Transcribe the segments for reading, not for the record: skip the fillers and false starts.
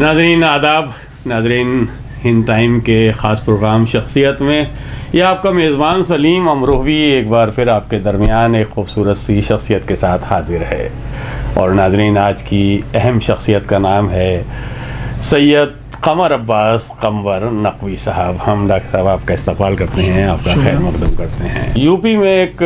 ناظرین آداب. ناظرین ہند ٹائم کے خاص پروگرام شخصیت میں یہ آپ کا میزبان سلیم امروہوی ایک بار پھر آپ کے درمیان ایک خوبصورت سی شخصیت کے ساتھ حاضر ہے. اور ناظرین آج کی اہم شخصیت کا نام ہے سید قمر عباس قنور نقوی صاحب. ہم ڈاکٹر صاحب آپ کا استقبال کرتے ہیں, آپ کا خیر مقدم کرتے ہیں. یو پی میں ایک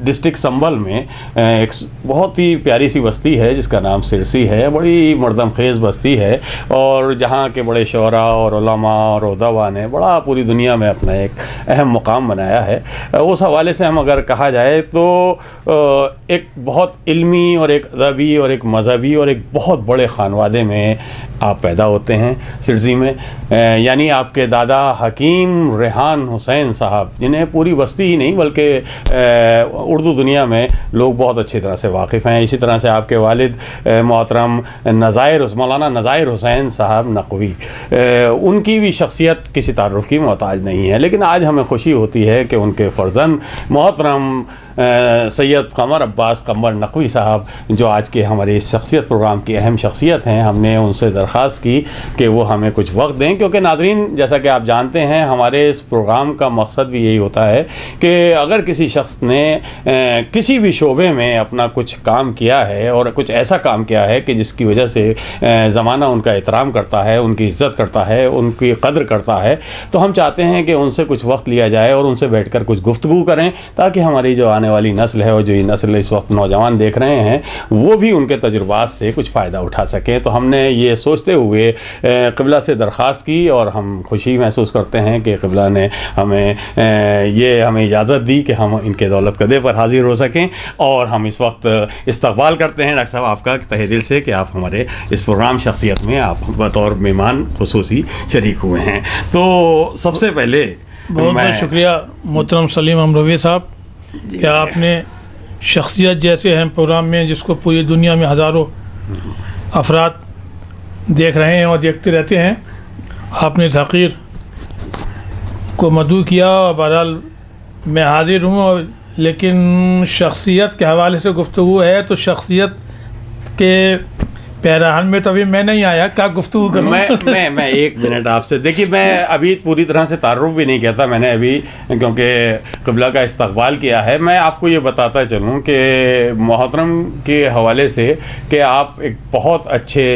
ڈسٹرکٹ سنبھل میں ایک بہت ہی پیاری سی بستی ہے جس کا نام سرسی ہے. بڑی مردم خیز بستی ہے اور جہاں کے بڑے شعراء اور علماء اور ادباء نے بڑا پوری دنیا میں اپنا ایک اہم مقام بنایا ہے. اس حوالے سے ہم اگر کہا جائے تو ایک بہت علمی اور ایک ادبی اور ایک مذہبی اور ایک بہت بڑے خانوادے میں آپ پیدا ہوتے ہیں سرسی میں. یعنی آپ کے دادا حکیم ریحان حسین صاحب, جنہیں پوری بستی ہی نہیں بلکہ اردو دنیا میں لوگ بہت اچھی طرح سے واقف ہیں. اسی طرح سے آپ کے والد محترم مولانا نذائر حسین صاحب نقوی, ان کی بھی شخصیت کسی تعارف کی محتاج نہیں ہے. لیکن آج ہمیں خوشی ہوتی ہے کہ ان کے فرزند محترم سید قمر عباس قنور نقوی صاحب, جو آج کے ہمارے اس شخصیت پروگرام کی اہم شخصیت ہیں, ہم نے ان سے درخواست کی کہ وہ ہمیں کچھ وقت دیں. کیونکہ ناظرین جیسا کہ آپ جانتے ہیں ہمارے اس پروگرام کا مقصد بھی یہی ہوتا ہے کہ اگر کسی شخص نے کسی بھی شعبے میں اپنا کچھ کام کیا ہے اور کچھ ایسا کام کیا ہے کہ جس کی وجہ سے زمانہ ان کا احترام کرتا ہے, ان کی عزت کرتا ہے, ان کی قدر کرتا ہے, تو ہم چاہتے ہیں کہ ان سے کچھ وقت لیا جائے اور ان سے بیٹھ کر کچھ گفتگو کریں تاکہ ہماری جو آنے والی نسل ہے اور جو یہ نسل اس وقت نوجوان دیکھ رہے ہیں وہ بھی ان کے تجربات سے کچھ فائدہ اٹھا سکیں. تو ہم نے یہ سوچتے ہوئے قبلہ سے درخواست کی اور ہم خوشی محسوس کرتے ہیں کہ قبلہ نے ہمیں اجازت دی کہ ہم ان کے دولت قدے پر حاضر ہو سکیں. اور ہم اس وقت استقبال کرتے ہیں ڈاکٹر صاحب آپ کا تہہ دل سے کہ آپ ہمارے اس پروگرام شخصیت میں آپ بطور مہمان خصوصی شریک ہوئے ہیں. تو سب سے پہلے بہت بہت شکریہ محترم سلیم امروہوی صاحب کہ آپ نے شخصیت جیسے اہم پروگرام میں جس کو پوری دنیا میں ہزاروں افراد دیکھ رہے ہیں اور دیکھتے رہتے ہیں, آپ نے تحقیر کو مدعو کیا. اور بہرحال میں حاضر ہوں, اور لیکن شخصیت کے حوالے سے گفتگو ہے تو شخصیت کے پیراہن میں تو ابھی میں نہیں آیا, کیا گفتگو کروں. میں ایک منٹ آپ سے دیکھیے, میں ابھی پوری طرح سے تعارف بھی نہیں کیا, میں نے ابھی کیونکہ قبلہ کا استقبال کیا ہے. میں آپ کو یہ بتاتا چلوں کہ محترم کے حوالے سے کہ آپ ایک بہت اچھے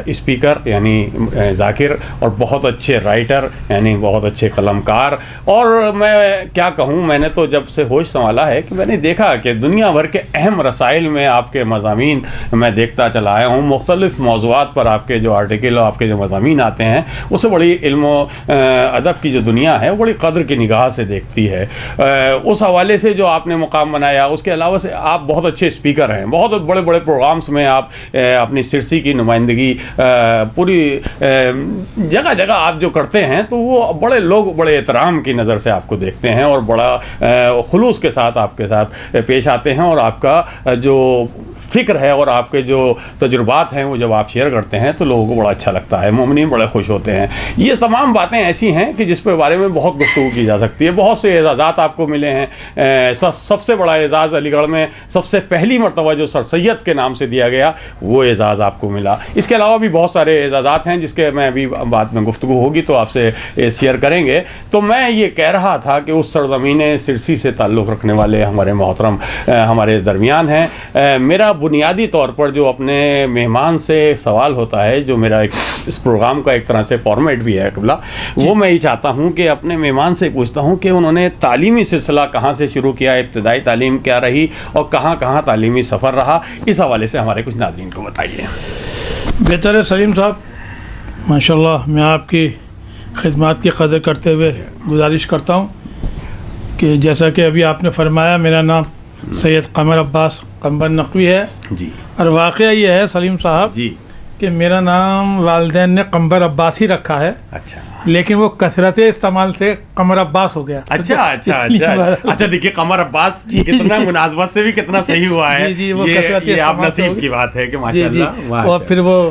اسپیکر یعنی ذاکر اور بہت اچھے رائٹر یعنی بہت اچھے قلم کار, اور میں کیا کہوں, میں نے تو جب سے ہوش سنبھالا ہے کہ میں نے دیکھا کہ دنیا بھر کے اہم رسائل میں آپ کے مضامین میں دیکھتا چلا آیا ہوں. مختلف موضوعات پر آپ کے جو آرٹیکل اور آپ کے جو مضامین آتے ہیں اسے بڑی علم و ادب کی جو دنیا ہے وہ بڑی قدر کی نگاہ سے دیکھتی ہے. اس حوالے سے جو آپ نے مقام بنایا, اس کے علاوہ سے آپ بہت اچھے اسپیکر ہیں. بہت بڑے بڑے پروگرامز میں آپ اپنی سرسی کی نمائندگی پوری جگہ جگہ آپ جو کرتے ہیں تو وہ بڑے لوگ بڑے احترام کی نظر سے آپ کو دیکھتے ہیں اور بڑا خلوص کے ساتھ آپ کے ساتھ پیش آتے ہیں. اور آپ کا جو فکر ہے اور آپ کے جو تجربات ہیں وہ جب آپ شیئر کرتے ہیں تو لوگوں کو بڑا اچھا لگتا ہے, مومنین بڑے خوش ہوتے ہیں. یہ تمام باتیں ایسی ہیں کہ جس پہ بارے میں بہت گفتگو کی جا سکتی ہے. بہت سے اعزازات آپ کو ملے ہیں. سب سے بڑا اعزاز علی گڑھ میں سب سے پہلی مرتبہ جو سر سید کے نام سے دیا گیا وہ اعزاز آپ کو ملا. اس کے علاوہ بھی بہت سارے اعزازات ہیں جس کے میں ابھی بعد میں گفتگو ہوگی تو آپ سے شیئر کریں گے. تو میں یہ کہہ رہا تھا کہ اس سرزمین سرسی سے تعلق رکھنے والے ہمارے محترم ہمارے درمیان ہیں. میرا بنیادی طور پر جو اپنے مہمان سے سوال ہوتا ہے, جو میرا اس پروگرام کا ایک طرح سے فارمیٹ بھی ہے قبلہ, وہ میں یہ چاہتا ہوں کہ اپنے مہمان سے پوچھتا ہوں کہ انہوں نے تعلیمی سلسلہ کہاں سے شروع کیا, ابتدائی تعلیم کیا رہی اور کہاں کہاں تعلیمی سفر رہا. اس حوالے سے ہمارے کچھ ناظرین کو بتائیے. بہتر ہے سلیم صاحب, ماشاءاللہ. میں آپ کی خدمات کی قدر کرتے ہوئے گزارش کرتا ہوں کہ جیسا کہ ابھی آپ نے فرمایا میرا نام سید قمر عباس قنور نقوی ہے جی. اور واقعہ یہ ہے سلیم صاحب جی کہ میرا نام والدین نے قنور عباس ہی رکھا ہے. اچھا. لیکن وہ کثرت استعمال سے قمر عباس ہو گیا. اچھا دیکھیے قمر عباس کتنا مناسبت سے بھی کتنا صحیح ہوا ہے. یہ آپ نصیب کی بات ہے کہ ماشاءاللہ. اور پھر وہ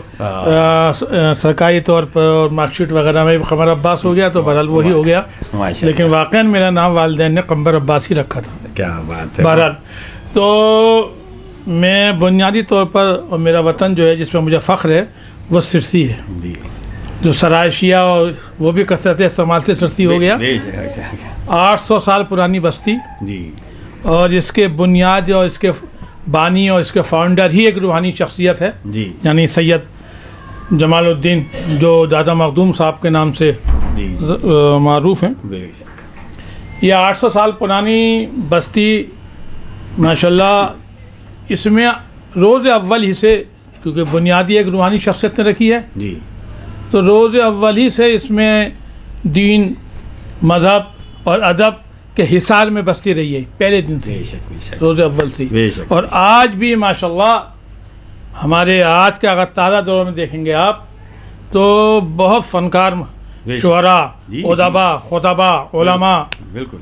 سرکاری طور پر اور مارک شیٹ وغیرہ میں قمر عباس ہو گیا تو بہرحال وہی ہو گیا. لیکن واقعا میرا نام والدین نے قنور عباس ہی رکھا تھا. کیا بات ہے. بہرحال تو میں بنیادی طور پر اور میرا وطن جو ہے جس پہ مجھے فخر ہے وہ سرسی ہے. جی جو سرائے شیعہ اور وہ بھی کثرت استعمال سے سرسی ہو گیا. 800 سال پرانی بستی. جی اور اس کے بنیاد اور اس کے بانی اور اس کے فاؤنڈر ہی ایک روحانی شخصیت ہے. جی یعنی سید جمال الدین جو دادا مخدوم صاحب کے نام سے جی معروف ہیں. یہ 800 سال پرانی بستی ماشاءاللہ اس میں روز اول ہی سے، کیونکہ بنیادی ایک روحانی شخصیت نے رکھی ہے، جی تو روز اول ہی سے اس میں دین، مذہب اور ادب کے حصار میں بستی رہی ہے پہلے دن سے، روز اول سے. اور آج بھی ماشاءاللہ ہمارے آج کے اگر تازہ دور میں دیکھیں گے آپ تو بہت فنکار شعراء، ادبا، خطبا، علماء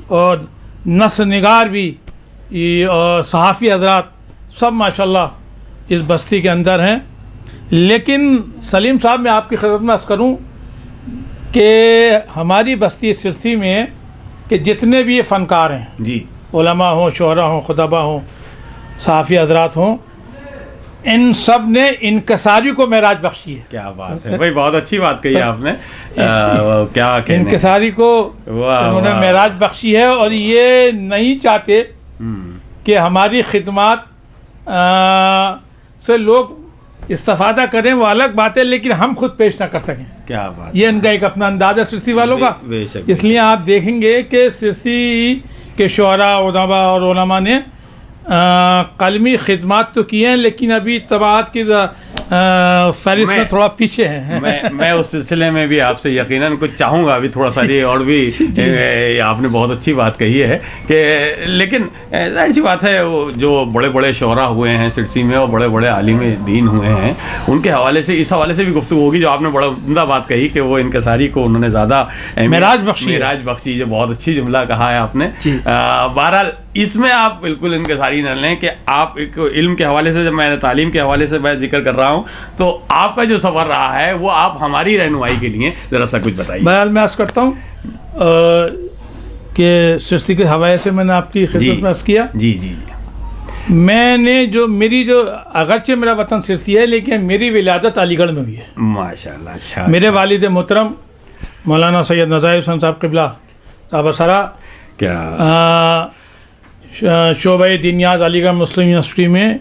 اور نثر نگار بھی اور صحافی حضرات سب ماشاءاللہ اس بستی کے اندر ہیں. لیکن سلیم صاحب میں آپ کی خدمت میں عرض کروں کہ ہماری بستی سرسی میں کہ جتنے بھی یہ فنکار ہیں، جی علماء ہوں، شعراء ہوں، خطبا ہوں، صحافی حضرات ہوں، ان سب نے انکساری کو معراج بخشی ہے. کیا بات ہے بھائی، بہت اچھی بات کہی آپ نے. کیا کہنے، انکساری کو انہوں نے معراج بخشی ہے. اور یہ نہیں چاہتے کہ ہماری خدمات سے لوگ استفادہ کریں، وہ الگ بات ہے، لیکن ہم خود پیش نہ کر سکیں. کیا بات، یہ ان کا ایک اپنا انداز ہے سرسی والوں کا. اس لیے آپ دیکھیں گے کہ سرسی کے شعراء، ادبا اور علماء نے قلمی خدمات تو کی ہیں، لیکن ابھی طباعت کی فہرست میں تھوڑا پیچھے ہیں. میں اس سلسلے میں بھی آپ سے یقیناً کچھ چاہوں گا ابھی تھوڑا سا. اور بھی آپ نے بہت اچھی بات کہی ہے کہ لیکن ظاہر سی بات ہے وہ جو بڑے بڑے شعراء ہوئے ہیں سرسی میں اور بڑے بڑے عالم دین ہوئے ہیں، ان کے حوالے سے اس حوالے سے بھی گفتگو ہوگی. جو آپ نے بڑا عمدہ بات کہی کہ وہ انکساری کو انہوں نے زیادہ معراج بخشی، جو بہت اچھی جملہ کہا ہے آپ نے. بہرحال اس میں آپ بالکل انکساری نہ لیں کہ آپ ایک علم کے حوالے سے، جب میں تعلیم کے حوالے سے میں ذکر کر رہا ہوں تو آپ کا جو سفر رہا ہے وہ آپ ہماری رہنمائی کے لیے ذرا سا کچھ بتائیے. بہرحال میں عرض کرتا ہوں کہ سرسی کے حوالے سے میں نے آپ کی خدمت میں عرض کیا. جی جی میں نے میری اگرچہ میرا وطن سرسی ہے لیکن میری ولادت علی گڑھ میں ہوئی ہے. ماشاءاللہ. اچھا. میرے والد محترم مولانا سید نظائر حسین صاحب قبلہ تابسرا کیا شعبہ دینیات علی گڑھ مسلم یونیورسٹی میں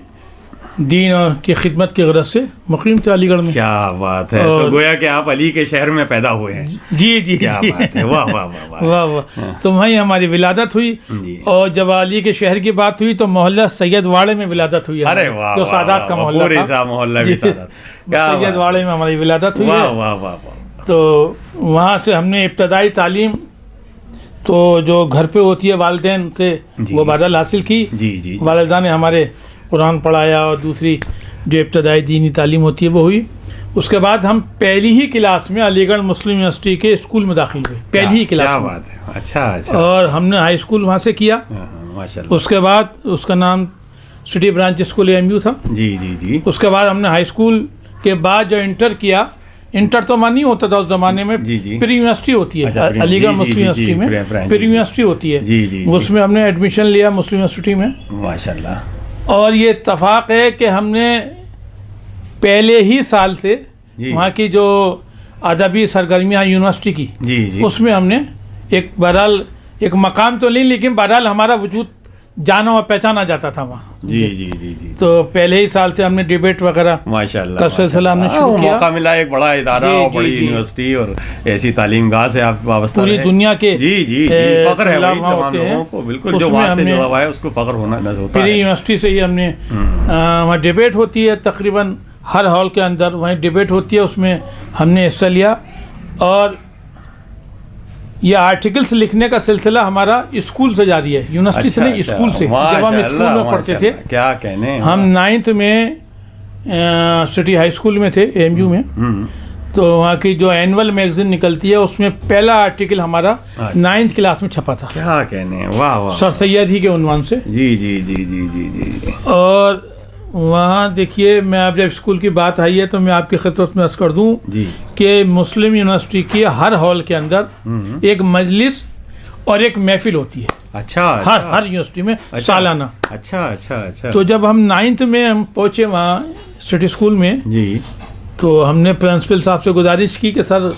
دین کی خدمت کی غرض سے مقیم تھے علی گڑھ میں. کیا بات ہے. تو گویا کہ آپ علی کے شہر میں پیدا ہوئے ہیں. جی جی کیا بات ہے. واہ واہ واہ واہ واہ. تو وہیں ہماری ولادت ہوئی. اور جب علی کے شہر کی بات ہوئی تو محلہ سید واڑے میں ولادت ہوئی. ارے واہ، جو سادات کا محلہ تھا، محلہ بھی سادات. سید واڑے میں ہماری ولادت ہوئی. واہ واہ واہ. تو وہاں سے ہم نے ابتدائی تعلیم تو جو گھر پہ ہوتی ہے والدین سے وہ بہرحال حاصل کی. جی جی. والدہ نے ہمارے قرآن پڑھایا اور دوسری جو ابتدائی دینی تعلیم ہوتی ہے وہ ہوئی. اس کے بعد ہم پہلی ہی کلاس میں علی گڑھ مسلم یونیورسٹی کے اسکول میں داخل ہوئے. پہلی ہی کلاس. کیا بات ہے. اچھا اچھا. اور ہم نے ہائی اسکول وہاں سے کیا. ماشاءاللہ. اس کے بعد اس کا نام سٹی برانچ اسکول AMU تھا. جی جی جی. اس کے بعد ہم نے ہائی اسکول کے بعد جو انٹر کیا، انٹر تو وہاں نہیں ہوتا تھا اس زمانے میں، پری یونیورسٹی ہوتی ہے علی گڑھ مسلم یونیورسٹی میں، پری یونیورسٹی ہوتی ہے. اس میں ہم نے ایڈمیشن لیا مسلم یونیورسٹی میں. ماشاءاللہ. اور یہ اتفاق ہے کہ ہم نے پہلے ہی سال سے وہاں کی جو ادبی سرگرمیاں یونیورسٹی کی، اس میں ہم نے بہرحال ایک مقام تو نہیں، لیکن بہرحال ہمارا وجود جانا اور پہچانا جاتا تھا وہاں. جی جی جی جی. تو پہلے ہی سال سے ہم نے ڈیبیٹ وغیرہ ماشاءاللہ کا سلسلہ ہم نے شروع کیا. موقع ملا ایک بڑا ادارہ اور بڑی یونیورسٹی اور ایسی تعلیم گاہ سے آپ وابستہ پوری دنیا کے. جی جی. فخر ہے تمام لوگوں کو. بالکل جو وہاں سے جڑا ہوا ہے اس کو فخر ہونا ہوتا ہے. پری یونیورسٹی سے ہی ہم نے وہاں ڈیبیٹ ہوتی ہے تقریباً ہر ہال کے اندر، وہیں ڈیبیٹ ہوتی ہے، اس میں ہم نے حصہ لیا. اور یہ آرٹیکلس لکھنے کا سلسلہ ہمارا اسکول سے جاری ہے، یونیورسٹی سے نہیں، اسکول سے. جب ہم اسکول میں پڑھتے تھے، کیا کہنے، ہم 9th میں سٹی ہائی اسکول میں تھے AMU میں، تو وہاں کی جو اینول میگزین نکلتی ہے اس میں پہلا آرٹیکل ہمارا 9th کلاس میں چھپا تھا. کیا کہنے. واہ واہ. سر سید ہی کے عنوان سے. جی جی جی جی جی جی. اور وہاں دیکھیے، میں اب جب اسکول کی بات آئی ہے تو میں آپ کی خدمت میں عرض کر دوں کہ مسلم یونیورسٹی کی ہر ہال کے اندر ایک مجلس اور ایک محفل ہوتی ہے. اچھا. ہر یونیورسٹی میں سالانہ. اچھا اچھا اچھا. تو جب ہم 9th میں ہم پہنچے وہاں سٹی اسکول میں، جی، تو ہم نے پرنسپل صاحب سے گزارش کی کہ سر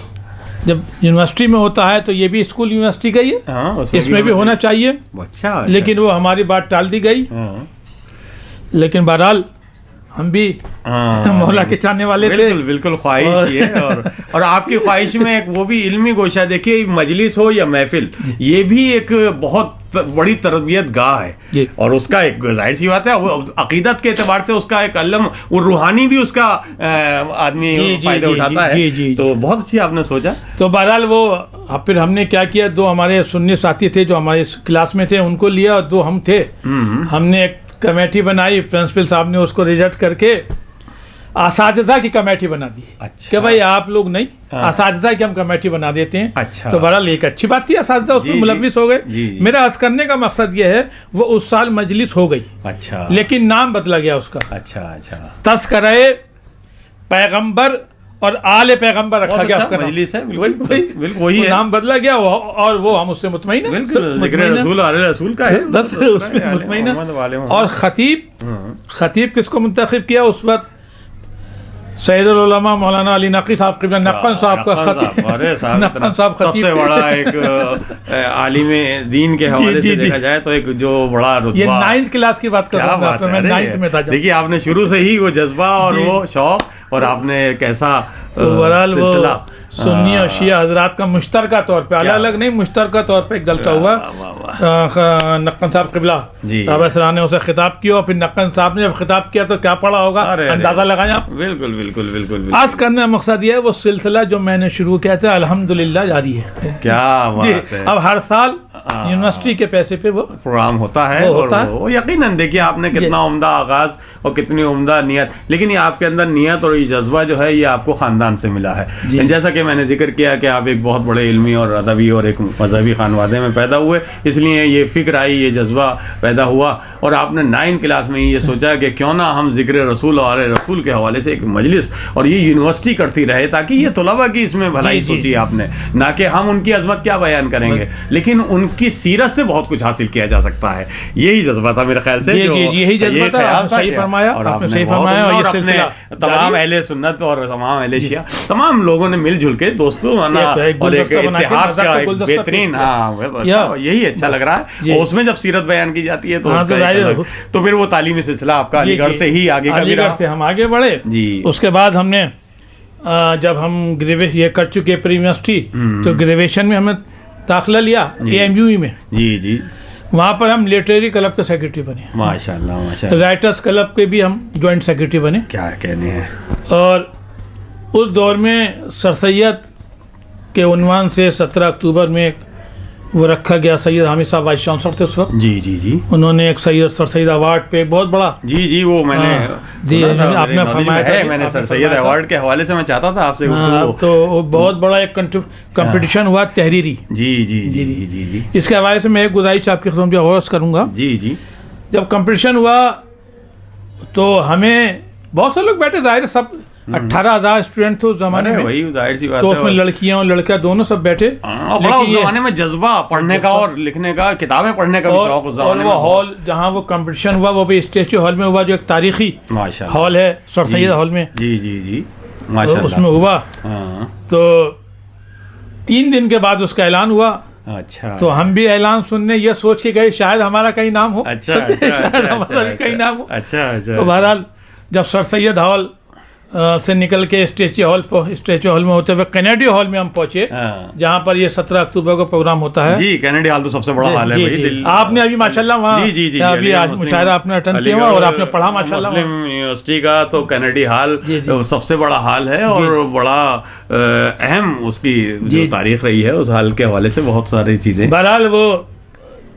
جب یونیورسٹی میں ہوتا ہے تو یہ بھی اسکول یونیورسٹی کا ہی ہے, ہاں اس میں بھی ہونا چاہیے, اچھا لیکن وہ ہماری بات ٹال دی گئی. لیکن بہرحال ہم بھی مولا کے چاہنے والے تھے. بالکل بالکل خواہش یہ اور آپ کی خواہش میں ایک وہ بھی علمی گوشہ, دیکھیے مجلس ہو یا محفل, یہ بھی ایک بہت بڑی تربیت گاہ ہے, اور اس کا ایک ظاہر سی بات ہے وہ عقیدت کے اعتبار سے اس کا ایک علم وہ روحانی بھی اس کا آدمی فائدہ اٹھاتا ہے. تو بہت اچھی آپ نے سوچا. تو بہرحال وہ پھر ہم نے کیا کیا, 2 ہمارے سنی ساتھی تھے جو ہمارے کلاس میں تھے, ان کو لیا, اور 2 ہم تھے. ہم نے ایک کمیٹی بنائی, پرنسپل صاحب نے اس کو ریجیکٹ کر کے اساتذہ کی کمیٹی بنا دی. اچھا. کہ بھائی آپ لوگ نہیں, اساتذہ کی ہم کمیٹی بنا دیتے ہیں. اچھا. تو بہرحال ایک اچھی بات تھی, اساتذہ اس میں ملوث ہو گئے. میرا عرض کرنے کا مقصد یہ ہے وہ اس سال مجلس ہو گئی, اچھا, لیکن نام بدلا گیا اس کا. اچھا اچھا, تذکرہ پیغمبر اور آل پیغمبر رکھا گیا. اس کا مجلس ہے, بالکل وہی ہے, نام بدلا گیا, اور وہ ہم اس سے مطمئن ہیں. بالکل ذکر رسول آل رسول کا ہے, بس اس میں مطمئن ہیں. اور خطیب کس کو منتخب کیا اس وقت؟ سید العلماء مولانا علی نقی صاحب قبلہ نقن صاحب کا نقن صاحب سب سے بڑا ایک عالم دین کے حوالے سے دیکھا جائے تو ایک جو بڑا رتبہ. یہ 9th کلاس کی بات کر رہا ہوں میں, 9th میں تھا. دیکھیے آپ نے شروع سے ہی وہ جذبہ اور وہ شوق, اور آپ نے کیسا سلسلہ سنی اور شیعہ حضرات کا مشترکہ طور پہ, الگ الگ نہیں, مشترکہ طور پہ ایک جلسہ ہوا. نقن صاحب قبلہ صاحب سرا نے اسے خطاب کیا, اور پھر نقن صاحب نے جب خطاب کیا تو کیا پڑھا ہوگا اندازہ لگائیں آپ. بالکل بالکل بالکل. آج کرنے کا مقصد یہ ہے وہ سلسلہ جو میں نے شروع کیا تھا الحمدللہ جاری ہے. کیا بات ہے. اب ہر سال یونیورسٹی کے پیسے پہ وہ پروگرام ہوتا ہے, اور یقیناً دیکھیے آپ نے کتنا عمدہ آغاز اور کتنی عمدہ نیت, لیکن یہ آپ کے اندر نیت اور یہ جذبہ جو ہے یہ آپ کو خاندان سے ملا ہے. جیسا کہ میں نے ذکر کیا کہ آپ ایک بہت بڑے علمی اور ادبی اور ایک مذہبی خانوادے میں پیدا ہوئے, اس لیے یہ فکر آئی, یہ جذبہ پیدا ہوا, اور آپ نے 9th کلاس میں یہ سوچا کہ کیوں نہ ہم ذکر رسول اور رسول کے حوالے سے ایک مجلس, اور یہ یونیورسٹی کرتی رہے تاکہ یہ طلباء کی اس میں بھلائی سوچی آپ نے, نہ کہ ہم ان کی عظمت کیا بیان کریں گے, لیکن ان کی سیرت سے بہت کچھ حاصل کیا جا سکتا ہے. یہی جذبہ تھا میرے خیال سے. یہی جذبہ تھا, صحیح فرمایا, اور آپ نے تمام اہل سنت اور تمام اہل شیعہ تمام لوگوں نے مل جل کے دوستوں اور ایک اتحاد کا ایک بہترین, یہی اچھا لگ رہا ہے. اور اس میں جب سیرت بیان کی جاتی ہے تو پھر وہ تعلیمی سلسلہ آپ کا علی گڑھ سے ہی آگے کا, علی گڑھ سے ہم آگے بڑھے. اس کے بعد ہم نے جب ہم یہ کر چکے پری یونیورسٹی, تو گریجویشن میں ہم نے داخلہ لیا AMUE میں. جی وہاں پر ہم لٹریری کلب کے سیکرٹری بنے. ماشاءاللہ ماشاءاللہ. رائٹرز کلب کے بھی ہم جوائنٹ سیکرٹری بنے. کیا کہنے ہیں. اور اس دور میں سر سید کے عنوان سے 17 اکتوبر میں وہ رکھا گیا. سید حامد صاحب وائس چانسلر تھے اس وقت. جی انہوں نے ایک سر سید ایوارڈ پہ بہت بڑا وہ میں نے آپ نے فرمایا, میں نے سر سید ایوارڈ کے حوالے سے میں چاہتا تھا آپ سے, تو بہت بڑا ایک کمپٹیشن ہوا تحریری. جی. اس کے حوالے سے میں ایک گزارش آپ کی خدمت میں عرض کروں گا. جی. جب کمپٹیشن ہوا تو ہمیں بہت سے لوگ بیٹھے, ظاہر سب 18,000 اسٹوڈنٹ تھے اس زمانے میں, وہی ظاہر سی بات ہے, تو اس میں لڑکیاں اور لڑکا دونوں سب بیٹھے. بڑا اس زمانے میں جذبہ پڑھنے کا اور لکھنے کا, کتابیں پڑھنے کا بھی شوق اس زمانے میں. اور وہ ہال جہاں وہ کمپٹیشن ہوا وہ بھی اسٹیچو ہال میں ہوا, جو ایک تاریخی ہال ہے سر سید ہال میں. جی ماشاءاللہ. اس میں ہوا. تو 3 دن کے بعد اس کا اعلان ہوا. اچھا. تو ہم بھی اعلان سننے یہ سوچ کے گئے شاید ہمارا کہیں نام ہو. کہیں نام ہو. اچھا. تو بہرحال جب سر سید ہال سے نکل کے اسٹیچو ہال میں ہوتے ہوئے کینیڈی ہال میں ہم پہنچے, جہاں پر یہ 17 اکتوبر کو پروگرام ہوتا ہے. جی کینیڈی ہال تو سب سے بڑا ہال ہے. آپ نے ابھی ماشاءاللہ وہاں ابھی آج مشاعرہ آپ نے اٹینڈ کیا اور آپ نے پڑھا ماشاءاللہ. مسلم یونیورسٹی کا تو کینیڈی ہال سب سے بڑا ہال ہے, اور بڑا اہم اس کی جو تاریخ رہی ہے اس ہال کے حوالے سے بہت ساری چیزیں. بہرحال وہ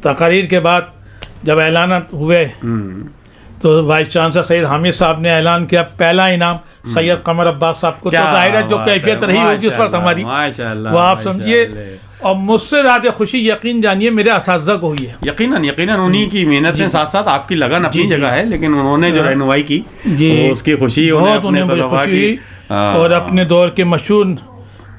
تقاریر کے بعد جب اعلانات ہوئے تو وائس چانسلر سید حامد صاحب نے اعلان کیا پہلا انعام سید قمر عباس صاحب کو. تو ظاہر ہے جو کیفیت رہی ہوگی اس وقت ہماری وہ آپ سمجھیے. اور مجھ سے زیادہ خوشی یقین جانیے میرے اساتذہ کو ہوئی ہے. یقیناً انہی کی محنت کے ساتھ ساتھ آپ کی لگن اپنی جگہ ہے, لیکن انہوں نے جو رہنمائی کی اس کی خوشی بہت انہیں خوشی ہوئی. اور اپنے دور کے مشہور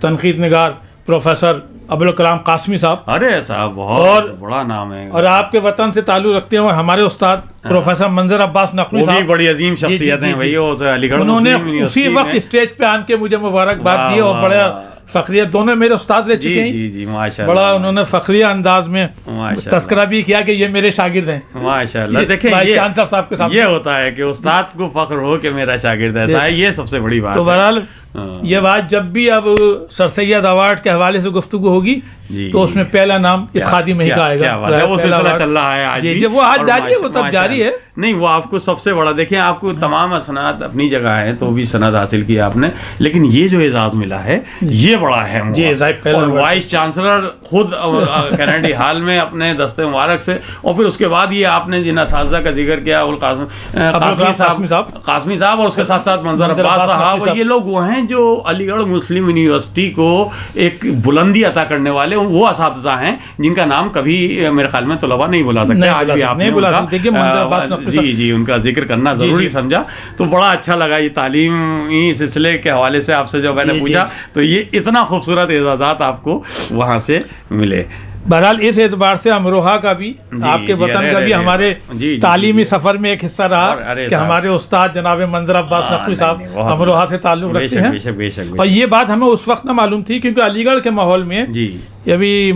تنقید نگار پروفیسر ابوالکلام قاسمی صاحب، ارے صاحب بہت بڑا نام ہے، اور آپ کے وطن سے تعلق رکھتے ہیں، اور ہمارے استاد پروفیسر منظر عباس نقوی وہ بھی صاحب، بڑی عظیم شخصیت ہیں بھائی، وہ علی گڑھ انہوں نے مسلم اسی یونیورسٹی وقت میں- اسٹیج پہ آن کے مجھے مبارکباد دی، اور واہ، بڑا واہ۔ فخریہ، دونوں میرے استاد رہ چکے ہیں، جی جی ماشاء اللہ، بڑا انہوں نے فخریہ انداز میں ماشاء اللہ۔ تذکرہ بھی کیا کہ یہ میرے شاگرد ہیں، ماشاء اللہ، دیکھیں وائس یہ چانسلر صاحب کے سامنے۔ یہ ہوتا ہے کہ استاد کو فخر ہو کہ میرا شاگرد ایسا ہے، یہ سب سے بڑی بات تو ہے۔ بہرحال ہاں۔ یہ بات جب بھی اب سر سید ایوارڈ کے حوالے سے گفتگو ہوگی جی، تو اس میں پہلا نام اس خادم ہی کا آئے گا۔ کیا بات ہے، وہ پہلا سلسلہ award۔ چل رہا ہے آج جی بھی، جی، وہ آج اور جاری ہے، وہ تب ماشاء جاری ہے۔ اللہ۔ نہیں، وہ آپ کو سب سے بڑا، دیکھیں آپ کو تمام اسناد اپنی جگہ ہیں تو بھی سند حاصل کیا آپ نے، لیکن یہ جو اعزاز ملا ہے یہ بڑا ہے، جی، پہلا اور award۔ وائس چانسلر خود کینیڈی ہال میں اپنے دستے مبارک سے، اور پھر اس کے بعد یہ آپ نے جن اساتذہ کا ذکر کیا، قاسمی صاحب، اور اس کے ساتھ ساتھ منظر عباس صاحب، یہ لوگ وہ ہیں جو علی گڑھ مسلم یونیورسٹی کو ایک بلندی عطا کرنے والے وہ اساتذہ ہیں جن کا نام کبھی میرے خیال میں طلباء نہیں بلا سکتے، آج بھی آپ نے جی ان کا ذکر کرنا ضروری سمجھا، تو بڑا اچھا لگا یہ تعلیمی سلسلے کے حوالے سے آپ سے جو میں نے پوچھا، تو یہ اتنا خوبصورت اعزازات آپ کو وہاں سے ملے۔ بہرحال اس اعتبار سے امروہہ کا بھی، آپ کے وطن کا بھی ہمارے تعلیمی سفر میں ایک حصہ رہا کہ ہمارے استاد جناب منظر عباس نقوی صاحب امروہہ سے تعلق رکھتے ہیں، اور یہ بات ہمیں اس وقت نہ معلوم تھی کیونکہ علی گڑھ کے ماحول میں ابھی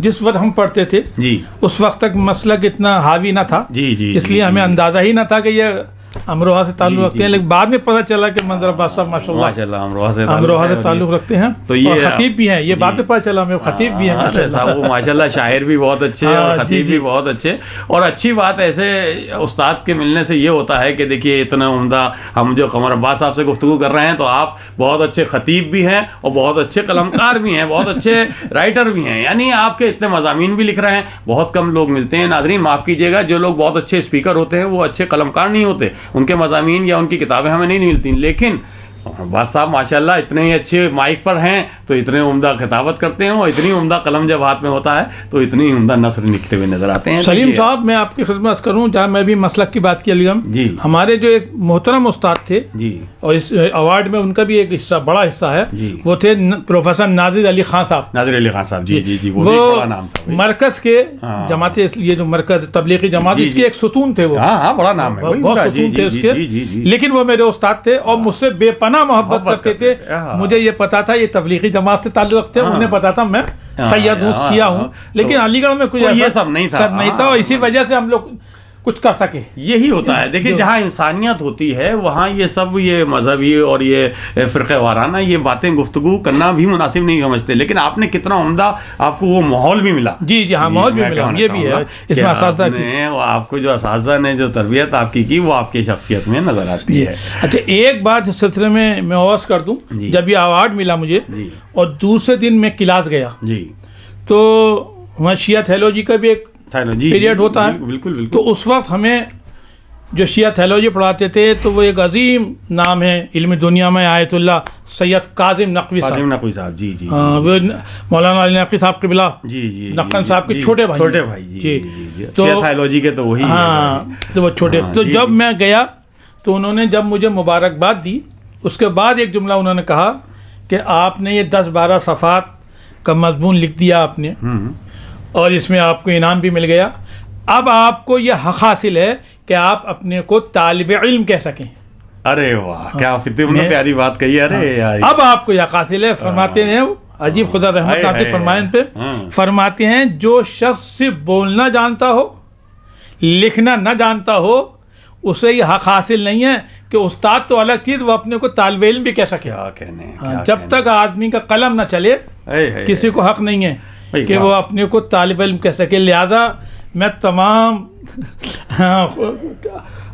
جس وقت ہم پڑھتے تھے اس وقت تک مسلک اتنا حاوی نہ تھا، اس لیے ہمیں اندازہ ہی نہ تھا کہ یہ امروہہ سے تعلق رکھتے ہیں، لیکن بعد میں پتہ چلا کہ منظر عباس صاحب ماشاءاللہ امروہہ سے تعلق رکتے ہیں، اور خطیب بھی ہیں، یہ بعد میں پتہ چلا ہمیں خطیب بھی ہیں وہ ماشاءاللہ، شاعر بھی بہت اچھے اور خطیب بھی بہت اچھے، اور اچھی بات ایسے استاد کے ملنے سے یہ ہوتا ہے کہ دیکھیے اتنا عمدہ، ہم جو قمر عباس صاحب سے گفتگو کر رہے ہیں تو آپ بہت اچھے خطیب بھی ہیں اور بہت اچھے قلمکار بھی ہیں، بہت اچھے رائٹر بھی ہیں، یعنی آپ کے اتنے مضامین بھی لکھ رہے ہیں، بہت کم لوگ ملتے ہیں، ناظرین معاف کیجیے گا، جو لوگ بہت اچھے اسپیکر ہوتے ہیں وہ اچھے قلمکار نہیں ہوتے، ان کے مضامین یا ان کی کتابیں ہمیں نہیں ملتی، لیکن عباس صاحب ماشاءاللہ اتنے ہی اچھے مائک پر ہیں تو اتنے عمدہ خطابت کرتے ہیں، اور اتنی عمدہ قلم جب ہاتھ میں ہوتا ہے تو اتنی عمدہ نثر نکلتے ہوئے نظر آتے ہیں۔ سلیم صاحب، میں آپ کی خدمت کروں، جہاں میں بھی مسلک کی بات کی علی گڑھ، جی، ہمارے جو ایک محترم استاد تھے جی، اور اس ایوارڈ میں ان کا بھی ایک حصہ، بڑا حصہ ہے، وہ تھے پروفیسر ناظر علی خان صاحب۔ ناظر علی خان صاحب، جی جی جی، وہ بھی بڑا نام تھا، مرکز کے جماعت، یہ جو مرکز تبلیغی جماعت، اس کے ایک ستون تھے، وہ ہاں بڑا نام ہے، بہت ستون تھے اس کے، لیکن وہ میرے استاد تھے اور مجھ سے بے پناہ محبت کرتے تھے، مجھے یہ پتا تھا یہ تبلیغی جماعت سے تعلق رکھتے ہیں، انہیں پتا تھا میں سید ہوں، سیاہ ہوں، لیکن علی گڑھ میں کچھ یہ سب نہیں تھا، اور اسی وجہ سے ہم لوگ کچھ کر سکے۔ یہی ہوتا ہے، دیکھیں جہاں انسانیت ہوتی ہے وہاں یہ سب، یہ مذہبی اور یہ فرقہ وارانہ یہ باتیں گفتگو کرنا بھی مناسب نہیں سمجھتے، لیکن آپ نے کتنا عمدہ، آپ کو وہ ماحول بھی ملا۔ جی جی ہاں، ماحول بھی ملا، یہ بھی ہے اس میں اساتذہ کی، آپ کو جو اساتذہ نے جو تربیت آپ کی وہ آپ کی شخصیت میں نظر آتی ہے۔ اچھا، ایک بات اس سلسلے میں عرض کر دوں، جب یہ ایوارڈ ملا مجھے اور دوسرے دن میں کلاس گیا تو وہاں شیعہ تھیولوجی کا بھی ایک پیریڈ ہوتا ہے، بالکل، تو اس وقت ہمیں جو شیعہ تھیولوجی پڑھاتے تھے تو وہ ایک عظیم نام ہے علم دنیا میں، آیت اللہ سید قاسم نقوی صاحب، جی جی، وہ مولانا علی نقوی صاحب قبلہ نقن صاحب کے چھوٹے بھائی، جی، تو تھیولوجی کے تو وہی، ہاں تو وہ چھوٹے، تو جب میں گیا تو انہوں نے جب مجھے مبارکباد دی، اس کے بعد ایک جملہ انہوں نے کہا کہ آپ نے یہ 10-12 صفحات کا مضمون لکھ دیا آپ نے، اور اس میں آپ کو انعام بھی مل گیا، اب آپ کو یہ حق حاصل ہے کہ آپ اپنے کو طالب علم کہہ سکیں۔ ارے واہ، کیا پیاری بات کہی، ارے اب آپ کو یہ حق حاصل ہے۔ فرماتے ہیں عجیب، خدا رحمت عاطف فرمائیں پہ، فرماتے ہیں جو شخص صرف بولنا جانتا ہو، لکھنا نہ جانتا ہو، اسے یہ حق حاصل نہیں ہے کہ استاد تو الگ چیز، وہ اپنے کو طالب علم بھی کہہ سکے۔ جب تک آدمی کا قلم نہ چلے کسی کو حق نہیں ہے کہ وہ اپنے کو طالب علم کہہ سکے۔ لہذا میں تمام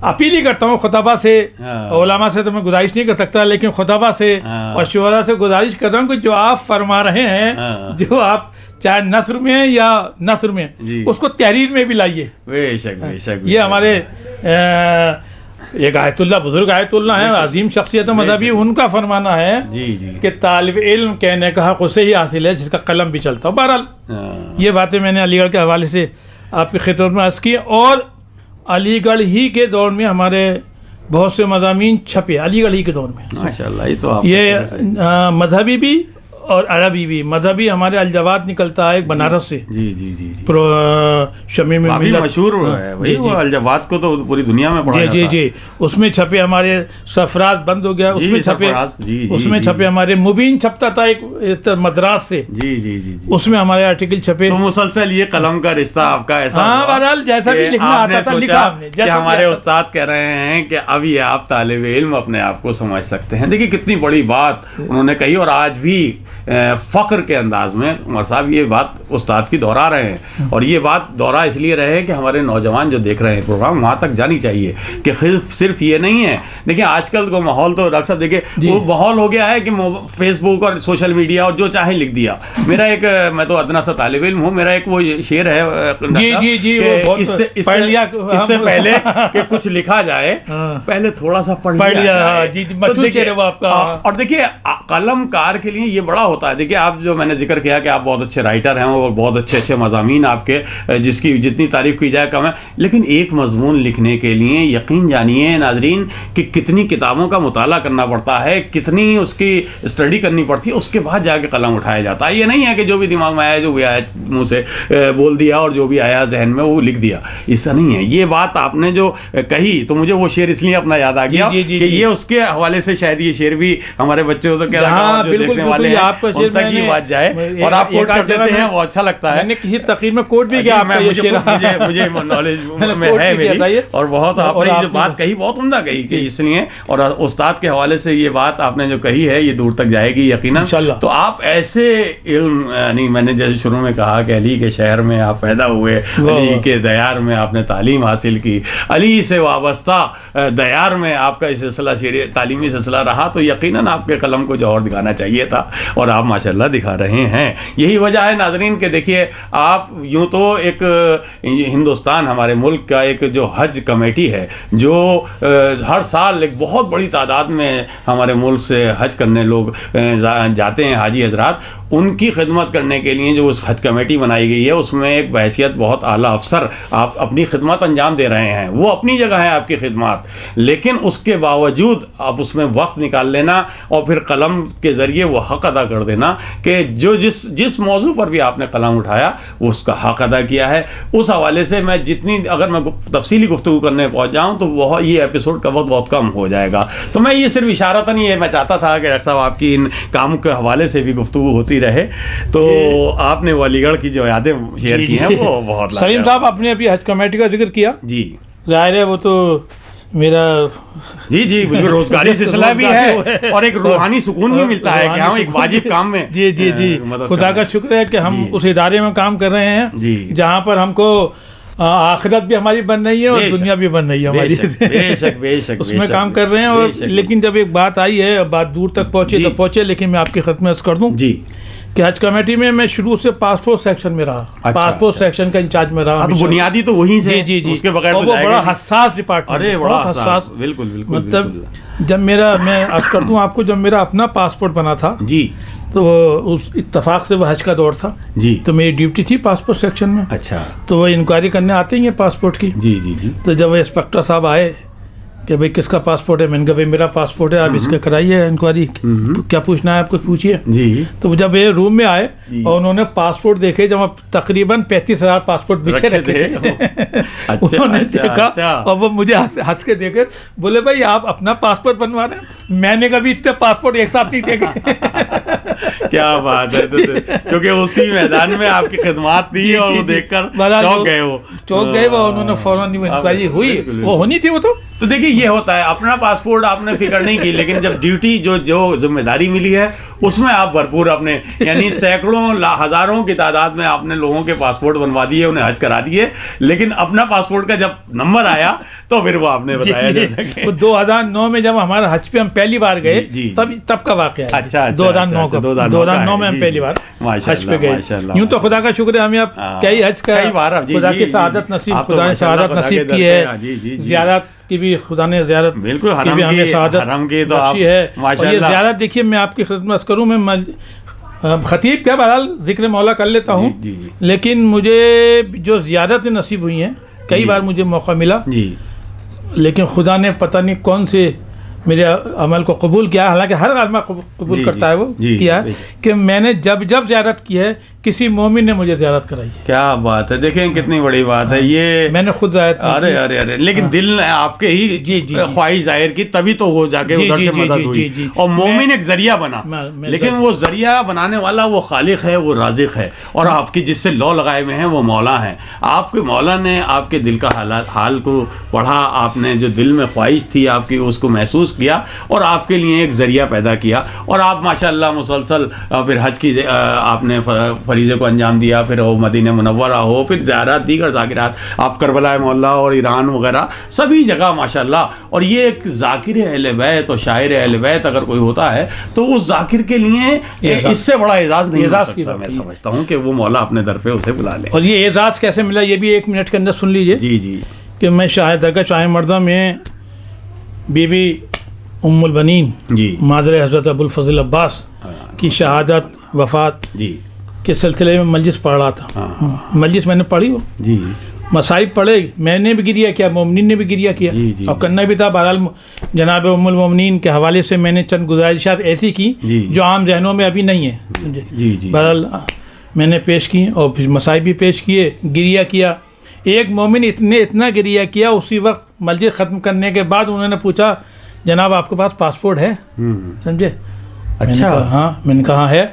اپیل ہی کرتا ہوں خطبہ سے، علماء سے تو میں گزارش نہیں کر سکتا، لیکن خطبہ سے اور شعراء سے گزارش کر رہا ہوں کہ جو آپ فرما رہے ہیں، جو آپ چاہے نثر میں یا نثر میں، اس کو تحریر میں بھی لائیے۔ بے شک بے شک، یہ ہمارے ایک آیت اللہ، بزرگ آیت اللہ ہیں، عظیم شخصیت مذہبی، ان کا فرمانا ہے کہ طالب علم کہنے کا حق اسے ہی حاصل ہے جس کا قلم بھی چلتا ہو۔ بہرحال یہ باتیں میں نے علی گڑھ کے حوالے سے آپ کی خدمت میں عرض کی، اور علی گڑھ ہی کے دور میں ہمارے بہت سے مضامین چھپے، علی گڑھ ہی کے دور میں ماشاءاللہ، یہ مذہبی بھی اور عربی بھی مذہبی ہمارے الجواد نکلتا ہے ایک بنارس سے، جی جی جی جی شمیم کافی ملت، مشہور ہے وہی، وہ الجواد کو تو پوری دنیا میں پڑھا جی جاتا جی ہے۔ جی اس میں چھپے ہمارے سرفراز بند ہو گیا، اس جی، میں چھپے، سرفراز، جی جی اس میں جی چھپے ہمارے مبین چھپتا تھا ایک مدراس سے، جی جی جی جی اس میں ہمارے آرٹیکل چھپے۔ تو مسلسل یہ قلم کا رشتہ آپ کا ایسا ہاں، ہوا بہرحال جیسا بھی کہ لکھنا آپ نے آتا تھا سوچا لکھا ہم نے، کہ جیسا بھی ہمارے آتا استاد کہہ رہے ہیں کہ اب یہ آپ طالب علم اپنے آپ کو سمجھ سکتے ہیں۔ دیکھیے کتنی بڑی بات انہوں نے کہی، اور آج بھی فخر کے انداز میں عمر صاحب یہ بات استاد کی دہرا رہے ہیں، اور یہ بات دہرا اس لیے رہے کہ ہمارے نوجوان جو دیکھ رہے ہیں پروگرام وہاں تک جانی چاہیے کہ صرف یہ نہیں ہے۔ دیکھیں آج کل کو ماحول تو ڈاکٹر صاحب دیکھیں وہ ماحول ہو گیا ہے کہ فیس بک اور سوشل میڈیا اور جو چاہے لکھ دیا۔ میرا ایک، میں تو ادنا سا طالب علم ہوں، میرا ایک وہ شعر ہے اس سے پہلے کہ کچھ لکھا جائے پہلے تھوڑا سا پڑھ لیا۔ اور دیکھیے قلم کار کے لیے یہ بڑا ہوتا ہے۔ دیکھیے آپ جو میں نے ذکر کیا کہ آپ بہت اچھے رائٹر ہیں اور بہت اچھے اچھے مضامین آپ کے، جس کی جتنی تعریف کی جائے کم ہے، لیکن ایک مضمون لکھنے کے لیے یقین جانیے ناظرین کہ کتنی کتابوں کا مطالعہ کرنا پڑتا ہے، کتنی اس کی اسٹڈی کرنی پڑتی ہے، اس کے بعد جا کے قلم اٹھایا جاتا ہے۔ یہ نہیں ہے کہ جو بھی دماغ میں آیا، جو بھی آیا منہ سے بول دیا اور جو بھی آیا ذہن میں وہ لکھ دیا، ایسا نہیں ہے۔ یہ بات آپ نے جو کہی تو مجھے وہ شعر اس لیے اپنا یاد آ گیا کہ یہ اس کے حوالے سے شاید یہ شعر بھی ہمارے بچوں کو جو دیکھنے والے ہیں ان تک یہ بات جائے، اور آپ کوٹ کر دیتے ہیں، وہ اچھا لگتا ہے۔ میں نے کسی تقریر میں کوٹ بھی کیا، مجھے نالج میں ہے میری، اور بہت آپ نے جو بات کہی بہت عمدہ کہی کہ اس لیے، اور استاد کے حوالے سے یہ بات آپ نے جو کہی ہے یہ دور تک جائے گی یقیناً۔ تو آپ ایسے علم، یعنی میں نے جیسے شروع میں کہا کہ علی کے شہر میں آپ پیدا ہوئے، علی کے دیار میں آپ نے تعلیم حاصل کی، علی سے وابستہ دیار میں آپ کا سلسلہ تعلیمی سلسلہ رہا، تو یقیناً آپ کے قلم کو جوہر دکھانا چاہیے تھا، اور آپ ماشاءاللہ دکھا رہے ہیں۔ یہی وجہ ہے ناظرین کہ دیکھیے آپ یوں تو ایک ہندوستان ہمارے ملک کا ایک جو حج کمیٹی ہے جو ہر سال ایک بہت بڑی تعداد میں ہمارے ملک سے حج کرنے لوگ جاتے ہیں، حاجی حضرات، ان کی خدمت کرنے کے لیے جو اس حج کمیٹی بنائی گئی ہے اس میں ایک بحیثیت بہت اعلیٰ افسر آپ اپنی خدمت انجام دے رہے ہیں۔ وہ اپنی جگہ ہے آپ کی خدمات، لیکن اس کے باوجود آپ اس میں وقت نکال لینا اور پھر قلم کے ذریعے وہ حق ادا کر دینا کہ جو جس موضوع پر بھی آپ نے قلم اٹھایا وہ اس کا حق ادا کیا ہے۔ اس حوالے سے میں جتنی اگر میں تفصیلی گفتگو کرنے پہنچ جاؤں تو وہ یہ ایپیسوڈ کا وقت بہت کم ہو جائے گا، تو میں یہ صرف اشارتاً یہ میں چاہتا تھا کہ ڈاکٹر صاحب آپ کی ان کاموں کے حوالے سے بھی گفتگو ہوتی رہے۔ تو آپ نے علی گڑھ کی جو یادیں شیئر کی ہیں وہ بہت سلیم صاحب آپ نے ابھی حج کمیٹی کا ذکر کیا، جی ظاہر ہے وہ تو میرا جی بالکل روزگاری سلسلہ بھی ہے اور ایک روحانی سکون بھی ملتا ہے کہ ہم ایک واجب کام میں جی خدا کا شکر ہے کہ ہم اس ادارے میں کام کر رہے ہیں جہاں پر ہم کو آخرت بھی ہماری بن رہی ہے اور دنیا بھی بن رہی ہے ہماری، اس میں کام کر رہے ہیں۔ اور لیکن جب ایک بات آئی ہے، بات دور تک پہنچے تو پہنچے، لیکن میں آپ کی خدمت عرض کر دوں کہ حج کمیٹی میں شروع سے پاسپورٹ سیکشن میں رہا، پاسپورٹ سیکشن کا انچارج میں رہا، تو بنیادی تو وہی سے جی اس کے بغیر وہ بڑا حساس ڈپارٹمنٹ، بڑا حساس، بالکل مطلب جب میں عرض کرتا ہوں آپ کو، جب میرا اپنا پاسپورٹ بنا تھا جی تو اس اتفاق سے وہ حج کا دور تھا جی، تو میری ڈیوٹی تھی پاسپورٹ سیکشن میں۔ اچھا، تو وہ انکوائری کرنے آتے ہیں پاسپورٹ کی، جی تو جب وہ انسپیکٹر صاحب آئے کہ بھائی کس کا پاسپورٹ ہے، میں نے کہا بھائی میرا پاسپورٹ ہے، آپ اس کا کرائیے انکوائری، کیا پوچھنا ہے آپ کو پوچھیے جی۔ تو جب یہ روم میں آئے اور انہوں نے پاسپورٹ دیکھے، جب تقریباً 35,000 پاسپورٹ بچھے رکھے تھے، انہوں نے دیکھا اور وہ مجھے ہنس کے دیکھے، بولے بھائی آپ اپنا پاسپورٹ بنوا رہے ہیں؟ میں نے کبھی اتنے پاسپورٹ ایک ساتھ نہیں دیکھے۔ کیا بات ہے، کیونکہ اسی میدان میں آپ کی خدمات تھی اور وہ دیکھ کر چونک گئے وہ، انہوں نے فوراً انکوائری ہوئی، وہ ہونی تھی وہ تو دیکھیے یہ ہوتا ہے، اپنا پاسپورٹ آپ نے فکر نہیں کی، لیکن جب ڈیوٹی جو ذمہ داری ملی ہے اس میں آپ بھرپور اپنے، یعنی سینکڑوں ہزاروں کی تعداد میں آپ نے لوگوں کے پاسپورٹ بنوا دیے، انہیں حج کرا دیے، لیکن اپنا پاسپورٹ کا جب نمبر آیا تو پھر وہ آپ نے بتایا جیسا کہ 2009 میں جب ہمارا حج پہ ہم پہلی بار گئے تب کا واقعہ ہے۔ اچھا 2009 میں ہم پہلی بار حج پہ گئے۔ یوں تو خدا کا شکر ہے ہمیں اب کئی حج کا خدا کی سعادت نصیب، خدا نے سعادت نصیب کی ہے، زیارت کی بھی خدا نے زیارت بالکل کی بھی ہمیں سعادت بخشی ہے۔ اور یہ زیارت دیکھیے میں آپ کی خدمت کروں، میں خطیب کیا بہرحال ذکر مولا کر لیتا ہوں، لیکن مجھے جو زیارت نصیب ہوئی ہیں کئی بار مجھے موقع ملا، لیکن خدا نے پتہ نہیں کون سے میرے عمل کو قبول کیا، حالانکہ ہر آدمی قبول کرتا ہے وہ کیا، کہ میں نے جب زیارت کی ہے کسی مومن نے مجھے زیارت کرائی ہے. کیا بات ہے، دیکھیں کتنی بڑی بات ہے یہ. میں نے خود ارے لیکن دل نے آپ کے ہی خواہش ظاہر کی، تبھی تو وہ جا کے ادھر سے مدد ہوئی، اور مومن ایک ذریعہ بنا. لیکن وہ ذریعہ بنانے والا وہ خالق ہے، وہ رازق ہے، اور آپ کی جس سے لو لگائے ہوئے ہیں وہ مولا ہیں. آپ کے مولا نے آپ کے دل کا حال کو پڑھا، آپ نے جو دل میں خواہش تھی آپ کی اس کو محسوس کیا، اور آپ کے لیے ایک ذریعہ پیدا کیا، اور آپ ماشاءاللہ مسلسل پھر حج کی آپ نے فریضے کو انجام دیا، پھر وہ مدینہ منورہ ہو، پھر زیارات دیگر ذاکرات، آپ کربلا معلیٰ اور ایران وغیرہ سبھی جگہ ماشاءاللہ. اور یہ ایک ذاکر اہل بیت اور شاعر اہل بیت اگر کوئی ہوتا ہے تو اس ذاکر کے لیے اس سے بڑا اعزاز نہیں ہو سکتا. میں سمجھتا ہوں کہ وہ مولا اپنے در پہ اسے بلا لے. اور یہ اعزاز کیسے ملا یہ بھی 1 منٹ کے اندر سن لیجئے. جی کہ میں درگاہ شاہ مردہ میں بی بی ام البنین مادر حضرت ابو الفضل عباس کی شہادت وفات کے سلسلے میں مجلس پڑھ رہا تھا. مجلس میں نے پڑھی وہ مصائب پڑھے، میں نے بھی گریہ کیا، مومنین نے بھی گریہ کیا، اور کرنا بھی تھا. بہرحال جناب ام المومنین کے حوالے سے میں نے چند گزارشات ایسی کی جو عام ذہنوں میں ابھی نہیں ہیں. بہرحال میں نے پیش کی، اور پھر مصائب بھی پیش کیے، گریہ کیا. ایک مومن اتنا گریہ کیا، اسی وقت مجلس ختم کرنے کے بعد انہوں نے پوچھا جناب آپ کے پاس پاسپورٹ ہے؟ سمجھے؟ اچھا ہاں. میں نے کہا ہے.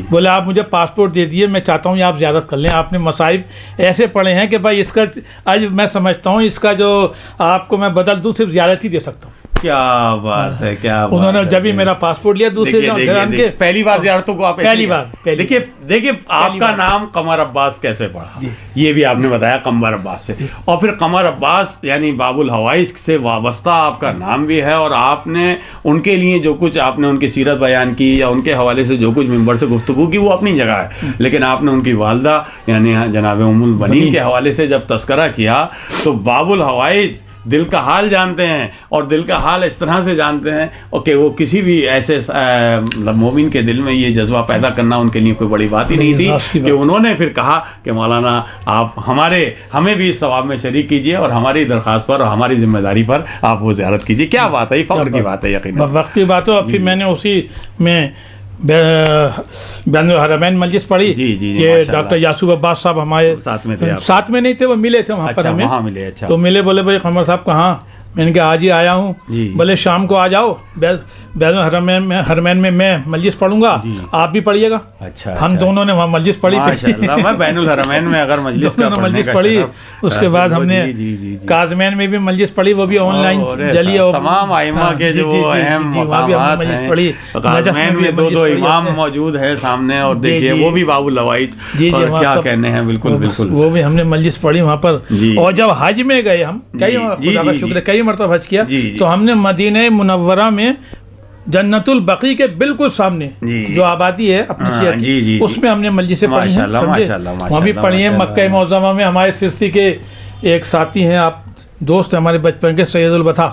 بولے آپ مجھے پاسپورٹ دے دیے، میں چاہتا ہوں آپ زیارت کر لیں. آپ نے مصائب ایسے پڑھے ہیں کہ بھائی اس کا آج میں سمجھتا ہوں اس کا جو آپ کو میں بدل دوں صرف زیارت ہی دے سکتا ہوں. کیا بات ہے، کیا بات. انہوں نے جب ہی میرا پاسپورٹ لیا دوسرے پہلی بار زیارتوں کو آپ پہلی بار دیکھیے آپ کا نام قمر عباس کیسے پڑا، یہ بھی آپ نے بتایا قمر عباس سے، اور پھر قمر عباس یعنی باب الحوائج سے وابستہ آپ کا نام بھی ہے، اور آپ نے ان کے لیے جو کچھ آپ نے ان کی سیرت بیان کی یا ان کے حوالے سے جو کچھ ممبر سے گفتگو کی وہ اپنی جگہ ہے. لیکن آپ نے ان کی والدہ یعنی جناب ام البنین کے حوالے سے جب تذکرہ کیا تو باب الحوائج دل کا حال جانتے ہیں، اور دل کا حال اس طرح سے جانتے ہیں کہ وہ کسی بھی ایسے مومن کے دل میں یہ جذبہ پیدا کرنا ان کے لیے کوئی بڑی بات ہی نہیں تھی کہ انہوں نے پھر کہا کہ مولانا آپ ہمیں بھی اس ثواب میں شریک کیجئے، اور ہماری درخواست پر اور ہماری ذمہ داری پر آپ وہ زیارت کیجئے. کیا بات ہے، یہ فخر کی بات ہے یقیناً. وقت کی بات ہو. پھر میں نے اسی میں بین الحرمین مجلس پڑھی. یہ ڈاکٹر یاسوب عباس صاحب ہمارے ساتھ میں نہیں تھے، وہ ملے تھے وہاں پر ہمیں. تو ملے، بولے بھائی قمر صاحب کہاں؟ میں نے کہا آج ہی آیا ہوں. بولے شام کو آ جاؤ، بین الحرمین میں میں مجلس پڑھوں گا، آپ بھی پڑھیے گا. ہم دونوں نے وہاں مجلس پڑھی. میں بین الحرمین میں اگر مجلس پڑھی، اس کے بعد ہم نے کاظمین میں بھی مجلس پڑھی، وہ بھی آن لائن جلی. تمام ائمہ کے جو اہم مقامات ہیں، کاظمین میں 2 امام موجود ہیں سامنے، اور دیکھیے وہ بھی باب الحوائج کیا کہنے ہیں. بالکل وہ بھی ہم نے مجلس پڑھی وہاں پر. اور جب حج میں گئے ہم خدا کا شکر کئی مرتبہ حج کیا، تو ہم نے مدینہ منورہ میں جنت البقیع کے بالکل سامنے جو آبادی ہے اپنی شیعہ کی، اس میں ہم نے مجلسیں پڑھی ہیں. وہاں بھی پڑھی ہیں. مکہ معظمہ میں ہمارے سرسی کے ایک ساتھی ہیں، آپ دوست ہمارے بچپن کے سید البتہ.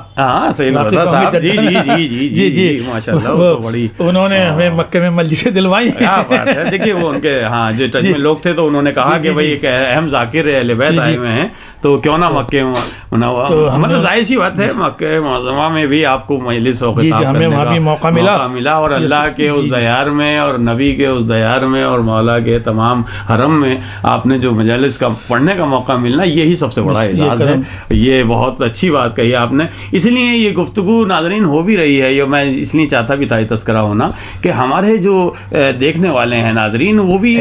سید البتہ صاحب جی ماشاءاللہ، انہوں نے ہمیں مکے میں مجلسیں دلوائی. کیا بات ہے. دیکھیے وہ ان کے جو ٹچ میں لوگ تھے تو انہوں نے کہا کہ بھائی ایک اہم ذاکر اہل بیت آئے ہوئے ہیں تو کیوں نہ مکے مطلب ظاہر سی بات ہے مکہ معظمہ میں بھی آپ کو مجلس و خطاب کرنے کا موقع ملا، اور اللہ کے اس دیار میں اور نبی کے اس دیار میں اور مولا کے تمام حرم میں آپ نے جو مجالس کا پڑھنے کا موقع ملنا، یہی سب سے بڑا اعزاز ہے. یہ بہت اچھی بات کہی آپ نے. اس لیے یہ گفتگو ناظرین ہو بھی رہی ہے، یہ میں اس لیے چاہتا بھی تھا یہ تذکرہ ہونا کہ ہمارے جو دیکھنے والے ہیں ناظرین وہ بھی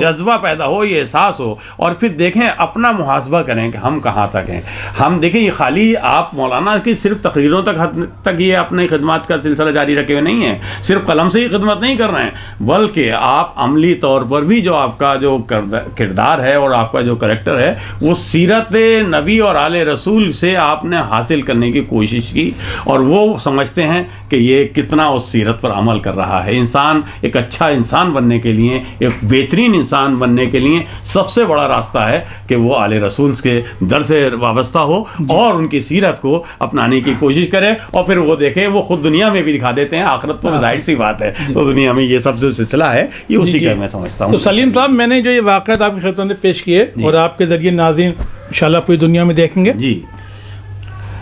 جذبہ پیدا ہو، یہ احساس ہو، اور پھر دیکھیں اپنا محاسبہ کریں کہ ہم کہاں تک ہیں. ہم دیکھیں یہ خالی آپ مولانا کی صرف تقریروں تک یہ اپنی خدمات کا سلسلہ جاری رکھے ہوئے نہیں ہیں، صرف قلم سے ہی خدمت نہیں کر رہے ہیں، بلکہ آپ عملی طور پر بھی جو آپ کا جو کردار ہے اور آپ کا جو کریکٹر ہے وہ سیرت نبی اور آل رسول سے آپ نے حاصل کرنے کی کوشش کی، اور وہ سمجھتے ہیں کہ یہ کتنا اس سیرت پر عمل کر رہا ہے. انسان ایک اچھا انسان بننے کے لیے، ایک بہترین انسان بننے کے لیے سب سے بڑا راستہ ہے کہ وہ آل رسول کے در سے وابستہ ہو اور ان کی سیرت کو اپنانے کی کوشش کرے، اور پھر وہ دیکھیں وہ خود دنیا میں بھی دکھا دیتے ہیں، آخرت تو ظاہر سی بات ہے تو دنیا میں یہ سب جو سلسلہ ہے یہ اسی کا میں سمجھتا ہوں. تو سلیم صاحب میں نے جو یہ واقعات آپ کی خدمت میں پیش کیے اور آپ کے ذریعے ناظرین انشاءاللہ پوری دنیا میں دیکھیں گے،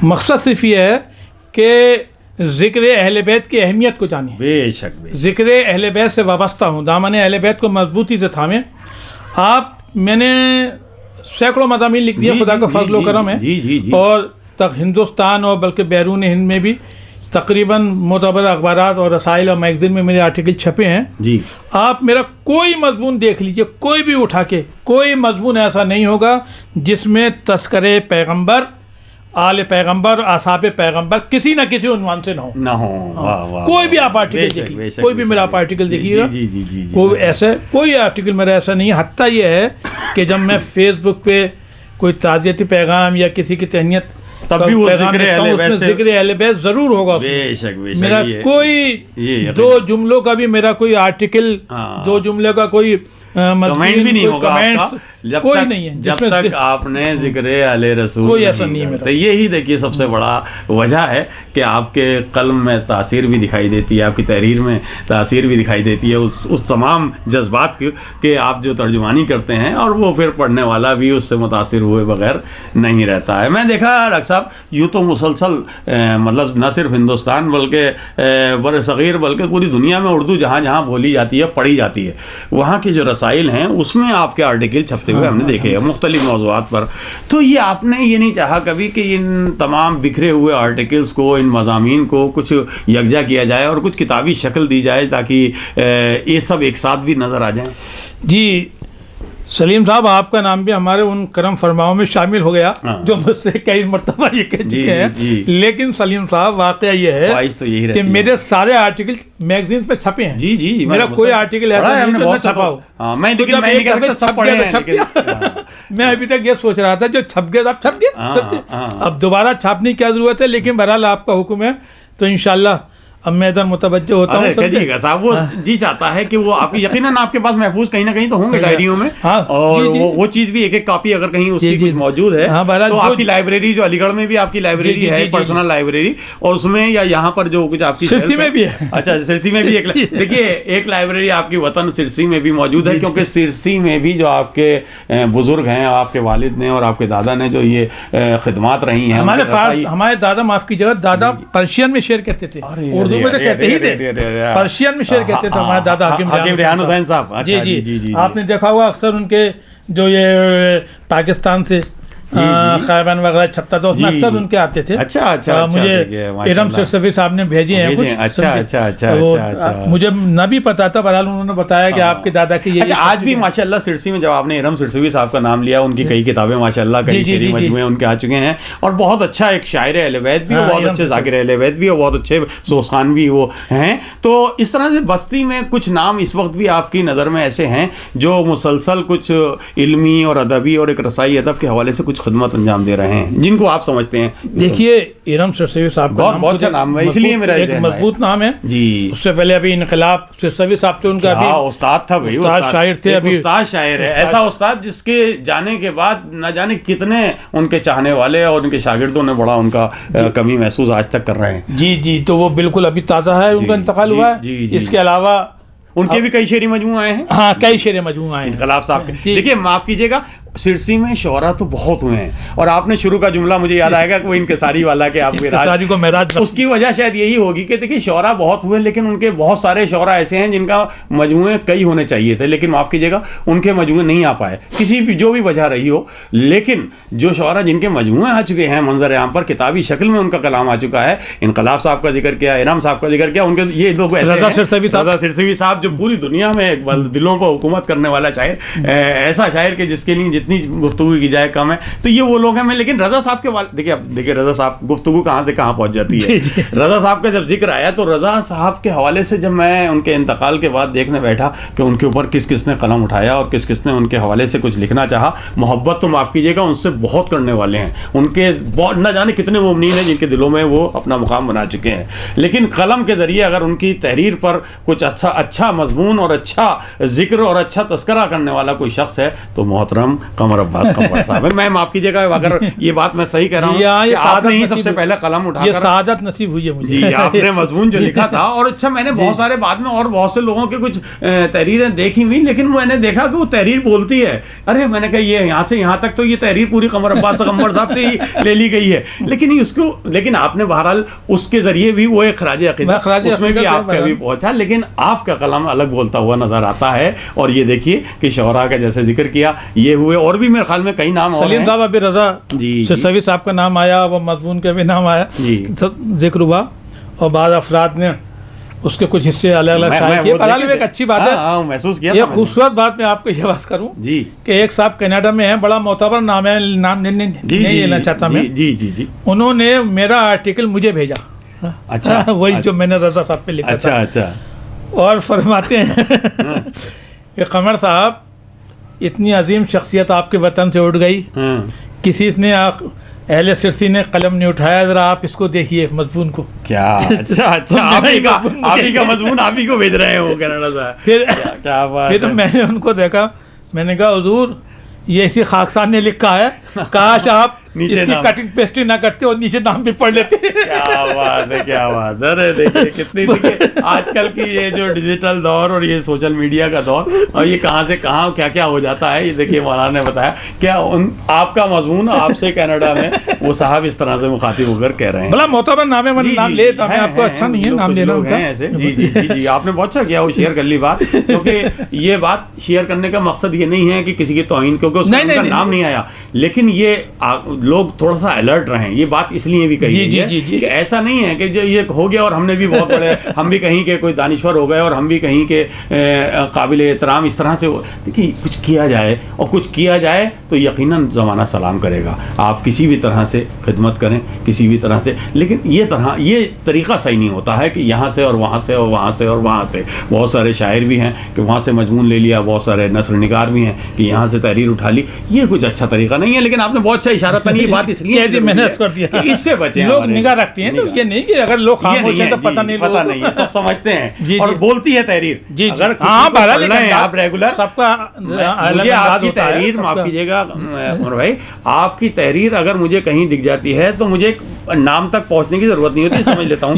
مقصد صرف یہ ہے کہ ذکر اہل بیت کی اہمیت کو جانیں، بے شک بے شک. ذکر اہل بیت سے وابستہ ہوں، دامن اہل بیت کو مضبوطی سے تھامیں. میں نے سینکڑوں مضامین لکھ دیے، جی خدا کا جی فضل و جی کرم ہے. جی جی جی. اور تک ہندوستان اور بلکہ بیرون ہند میں بھی تقریباً معتبر اخبارات اور رسائل اور میگزین میں میرے آرٹیکل چھپے ہیں. جی آپ میرا کوئی مضمون دیکھ لیجئے، کوئی بھی اٹھا کے، کوئی مضمون ایسا نہیں ہوگا جس میں تذکرے پیغمبر، آل پیغمبر، اصحاب پیغمبر کسی نہ کسی عنوان سے نہ ہو. نہ ہو. واہ واہ. کوئی بھی آپ آرٹیکل دیکھیے، کوئی بھی میرا آپ آرٹیکل دیکھیے گا، جی جی جی. کوئی آرٹیکل میرا ایسا نہیں ہے. حتیٰ یہ ہے کہ جب میں فیس بک پہ کوئی تعزیتی پیغام یا کسی کی تہنیت تب بھی وہ ذکر اہل بیت سے ذکر اہل بیت ضرور ہوگا. بے شک بے شک. میرا کوئی دو جملوں کا بھی میرا کوئی آرٹیکل، دو جملے کا کوئی کمنٹ بھی نہیں ہوگا آپ کا کوئی نہیں ہے جب تک آپ نے ذکر اہل رسول کوئی ایسا نہیں ہے. تو یہی دیکھیے سب سے بڑا وجہ ہے کہ آپ کے قلم میں تاثیر بھی دکھائی دیتی ہے، آپ کی تحریر میں تاثیر بھی دکھائی دیتی ہے اس تمام جذبات کی کہ آپ جو ترجمانی کرتے ہیں، اور وہ پھر پڑھنے والا بھی اس سے متاثر ہوئے بغیر نہیں رہتا ہے. میں دیکھا ڈاکٹر صاحب یوں تو مسلسل مطلب نہ صرف ہندوستان بلکہ بر صغیر بلکہ پوری دنیا میں اردو جہاں جہاں بولی جاتی ہے، پڑھی جاتی ہے، وہاں کے جو رسائل ہیں اس میں آپ کے آرٹیکل چھپتے ہوئے ہم نے دیکھے ہیں مختلف موضوعات پر. تو یہ آپ نے یہ نہیں چاہا کبھی کہ ان تمام بکھرے ہوئے آرٹیکلز کو، ان مضامین کو کچھ یکجا کیا جائے اور کچھ کتابی شکل دی جائے تاکہ یہ سب ایک ساتھ بھی نظر آ جائیں؟ جی سلیم صاحب، آپ کا نام بھی ہمارے ان کرم فرماؤں میں شامل ہو گیا جو مجھ سے کئی مرتبہ یہ کہہ چکے ہیں. لیکن سلیم صاحب واقعہ یہ ہے کہ میرے سارے آرٹیکل میگزین پہ چھپے ہیں. جی جی. میرا کوئی آرٹیکل ایسا نہیں جو نہ چھپا ہو. میں ابھی تک یہ سوچ رہا تھا جو چھپ گیا اب چھپ گیا، اب دوبارہ چھاپنے کی کیا ضرورت ہے. لیکن بہرحال آپ کا حکم ہے تو انشاءاللہ اب میں ادھر متوجہ ہوتا ہوں. کہیے گا صاحب، وہ جی چاہتا ہے کہ وہ آپ کی یقیناً آپ کے پاس محفوظ کہیں نہ کہیں تو ہوں گے ڈائریوں میں، اور وہ چیز بھی ایک ایک کاپی اگر کہیں اس کی موجود ہے تو آپ کی لائبریری جو علی گڑھ میں بھی آپ کی لائبریری ہے، پرسنل لائبریری، اور اس میں یا یہاں پر جو کچھ آپ کی سرسی میں بھی ہے. اچھا سرسی میں بھی دیکھیے ایک لائبریری آپ کی وطن سرسی میں بھی موجود ہے، کیونکہ سرسی میں بھی جو آپ کے بزرگ ہیں، آپ کے والد نے اور آپ کے دادا نے جو یہ خدمات رہی ہیں، ہمارے دادا، معاف کیجیے گا، دادا پرشین میں شعر کہتے تھے، اردو میں تو کہتے ہی تھے، پرشین میں شعر کہتے تھے ہمارے دادا حکیم ریحان حسین صاحب. جی جی. آپ نے دیکھا ہوگا اکثر ان کے جو یہ پاکستان سے خیبان وغیرہ چھپتا تھا، اس میں اکثر ان کے آتے تھے. اچھا. مجھے ارم سرسوی صاحب نے بھیجے ہیں کچھ. اچھا. مجھے نہ بھی پتا تھا، بہرحال انہوں نے بتایا کہ آپ کے دادا کی یہ. آج بھی ماشاءاللہ سرسی میں جب آپ نے ارم سرسوی صاحب کا نام لیا، ان کی کئی کتابیں ماشاءاللہ کئی شعری مجموعے ان کے آ چکے ہیں، اور بہت اچھا ایک شاعر اہل بیت بھی، بہت اچھے ذاکر اہل بیت بھی، اور بہت اچھے سوسخان بھی وہ ہیں. تو اس طرح سے بستی میں کچھ نام اس وقت بھی آپ کی نظر میں ایسے ہیں جو مسلسل کچھ علمی اور ادبی اور ایک رسائی ادب کے حوالے سے کچھ خدمت انجام دے رہے ہیں، جن کو آپ سمجھتے ہیں؟ دیکھیے ارم سرسوی صاحب کا بہت اچھا نام ہے، اس لیے میرا ایک مضبوط نام ہے. جی اس سے پہلے ابھی انقلاب سرسوی صاحب تھے، ان کا ابھی استاد تھا بھائی، استاد شاعر تھے، ابھی استاد شاعر ہے، ایسا استاد جس کے جانے کے بعد نہ جانے کتنے ان کے چاہنے والے اور ان کے شاگردوں نے بڑا ان کا کمی محسوس آج تک کر رہے ہیں. جی تو وہ بالکل ابھی تازہ ہے، ان کا انتقال ہوا ہے. اس کے علاوہ ان کے بھی کئی شعری مجموعے آئے ہیں. ہاں کئی شعری مجموعے آئے ہیں انقلاب صاحب کے. دیکھیے معاف کیجیے گا، سرسی میں شعراء تو بہت ہوئے ہیں، اور آپ نے شروع کا جملہ مجھے یاد آئے گا کہ وہ انکساری والا کہ آپ معراج، اس کی وجہ شاید یہی ہوگی کہ دیکھیے شعراء بہت ہوئے، لیکن ان کے بہت سارے شعراء ایسے ہیں جن کا مجموعے کئی ہونے چاہیے تھے، لیکن معاف کیجیے گا ان کے مجموعے نہیں آ پائے، کسی بھی جو بھی وجہ رہی ہو. لیکن جو شعراء جن کے مجموعے آ چکے ہیں منظر عام پر، کتابی شکل میں ان کا کلام آ چکا ہے، انقلاب صاحب کا ذکر کیا، ارم صاحب کا ذکر کیا، ان کے یہ لوگ رضا سرسوی صاحب جو پوری دنیا میں دلوں پر حکومت کرنے والا شاعر، ایسا شاعر کہ جس کے لیے جتنی گفتگو کی جائے کم ہے. تو یہ وہ لوگ ہیں. لیکن رضا صاحب کے دیکھیے رضا صاحب گفتگو کہاں سے کہاں پہنچ جاتی ہے. رضا صاحب کا جب ذکر آیا تو رضا صاحب کے حوالے سے جب میں ان کے انتقال کے بعد دیکھنے بیٹھا کہ ان کے اوپر کس کس نے قلم اٹھایا اور کس کس نے ان کے حوالے سے کچھ لکھنا چاہا. محبت تو معاف کیجیے گا ان سے بہت کرنے والے ہیں، ان کے نہ جانے کتنے مومنین ہیں جن کے دلوں میں وہ اپنا مقام بنا چکے ہیں. لیکن قلم کے ذریعے اگر ان کی تحریر پر کچھ اچھا مضمون اور اچھا ذکر اور اچھا تذکرہ کرنے والا کوئی شخص ہے تو محترم قمر عباس قمر صاحب. میں معاف کیجیے گا اگر یہ بات میں صحیح کہہ رہا ہوں کہ آپ نے ہی سب سے پہلے قلم اٹھا یہ کر سعادت نصیب ہوئی ہے مجھے. جی آپ نے مضمون جو لکھا تھا. اور اچھا میں نے بہت سارے بعد میں اور بہت سے لوگوں کے کچھ تحریریں دیکھی ہوئی, لیکن میں نے دیکھا کہ وہ تحریر بولتی ہے, ارے میں نے کہا یہ یہاں سے یہاں تک تو یہ تحریر پوری قمر عباس قمر صاحب سے ہی لے لی گئی ہے. لیکن آپ نے بہرحال اس کے ذریعے بھی وہ ایک خراج عقیدت اس میں بھی آپ کا بھی پہنچا, لیکن آپ کا قلم الگ بولتا ہوا نظر آتا ہے. اور یہ دیکھیے کہ شعراء کا جیسے ذکر کیا یہ ہوئے, اور بھی میرے خیال میں کئی نام اور سلیم صاحب, ابھی رضا جی سرسوی صاحب کا نام آیا, وہ مضمون کا بھی نام آیا, ذکر ہوا, اور بعض افراد نے اس کے کچھ حصے الگ الگ شائع کیے. بہرحال ایک اچھی بات ہے, محسوس کیا. یہ خوبصورت بات میں آپ کو یہ بات کروں جی کہ ایک صاحب کینیڈا میں ہیں, بڑا معتبر نام ہے, نام نہیں لینا چاہتا میں. جی جی جی انہوں نے میرا آرٹیکل مجھے بھیجا. اچھا وہی جو میں نے رضا صاحب پہ لکھا تھا. اچھا اور فرماتے ہیں کہ قمر صاحب اتنی عظیم شخصیت آپ کے وطن سے اٹھ گئی, کسی نے اہل سرسی نے قلم نہیں اٹھایا, ذرا آپ اس کو دیکھیے مضمون کو. کیا اچھا آپ ہی کا مضمون آپ ہی کو بھیج رہے ہو کینیڈا سے. پھر میں نے ان کو دیکھا, میں نے کہا حضور یہ اسی خاکسار نے لکھا ہے, کاش آپ اس کی کٹنگ پیسٹری نہ کرتے اور نیچے نام بھی پڑھ لیتے. کیا بات ہے, کیا بات ہے. دیکھیے کتنی آج کل کی یہ جو ڈیجیٹل دور اور یہ سوشل میڈیا کا دور, اور یہ کہاں سے کہاں کیا کیا ہو جاتا ہے. یہ دیکھیے مولانا نے بتایا کیا آپ کا مضمون آپ سے کینیڈا میں وہ صاحب اس طرح سے مخاطب ہو کر کہہ رہے ہیں. بڑا معتبر نام ہے, نام لیتا میں آپ کو اچھا نہیں ہے نام لینا ایسے. جی جی جی جی آپ نے بہت اچھا کیا وہ شیئر کر لی بات, کیونکہ یہ بات شیئر کرنے کا مقصد یہ نہیں ہے کہ کسی کی توہین, کیونکہ اس کا نام نہیں آیا, لیکن یہ لوگ تھوڑا سا الرٹ رہیں. یہ بات اس لیے بھی کہی ہے کہ ایسا نہیں ہے کہ جو یہ ہو گیا اور ہم نے بھی بہت بڑے, ہم بھی کہیں کہ کوئی دانشور ہو گئے اور ہم بھی کہیں کہ قابل احترام اس طرح سے. دیکھیے کچھ کیا جائے اور کچھ کیا جائے تو یقیناً زمانہ سلام کرے گا. آپ کسی بھی طرح سے خدمت کریں, کسی بھی طرح سے, لیکن یہ طریقہ صحیح نہیں ہوتا ہے کہ یہاں سے اور وہاں سے اور وہاں سے اور وہاں سے. بہت سارے شاعر بھی ہیں کہ وہاں سے مضمون لے لیا, بہت سارے نثر نگار بھی ہیں کہ یہاں سے تحریر اٹھا لی. یہ کچھ اچھا طریقہ نہیں ہے. لیکن آپ نے بہت اچھا اشارہ تنی بات اس لیے میں نے کر دیا, اس سے بچیں. لوگ نگاہ رکھتے ہیں, یہ نہیں کہ اگر لوگ خاموش ہیں تو پتہ نہیں ہے, سب سمجھتے ہیں اور بولتی ہے تحریر. اگر آپ ریگولر سب کا مجھے آپ کی تحریر, معاف کیجیے گا عمر بھائی, آپ کی تحریر اگر مجھے کہیں دکھ جاتی ہے تو مجھے نام تک پہنچنے کی ضرورت نہیں ہوتی, سمجھ لیتا ہوں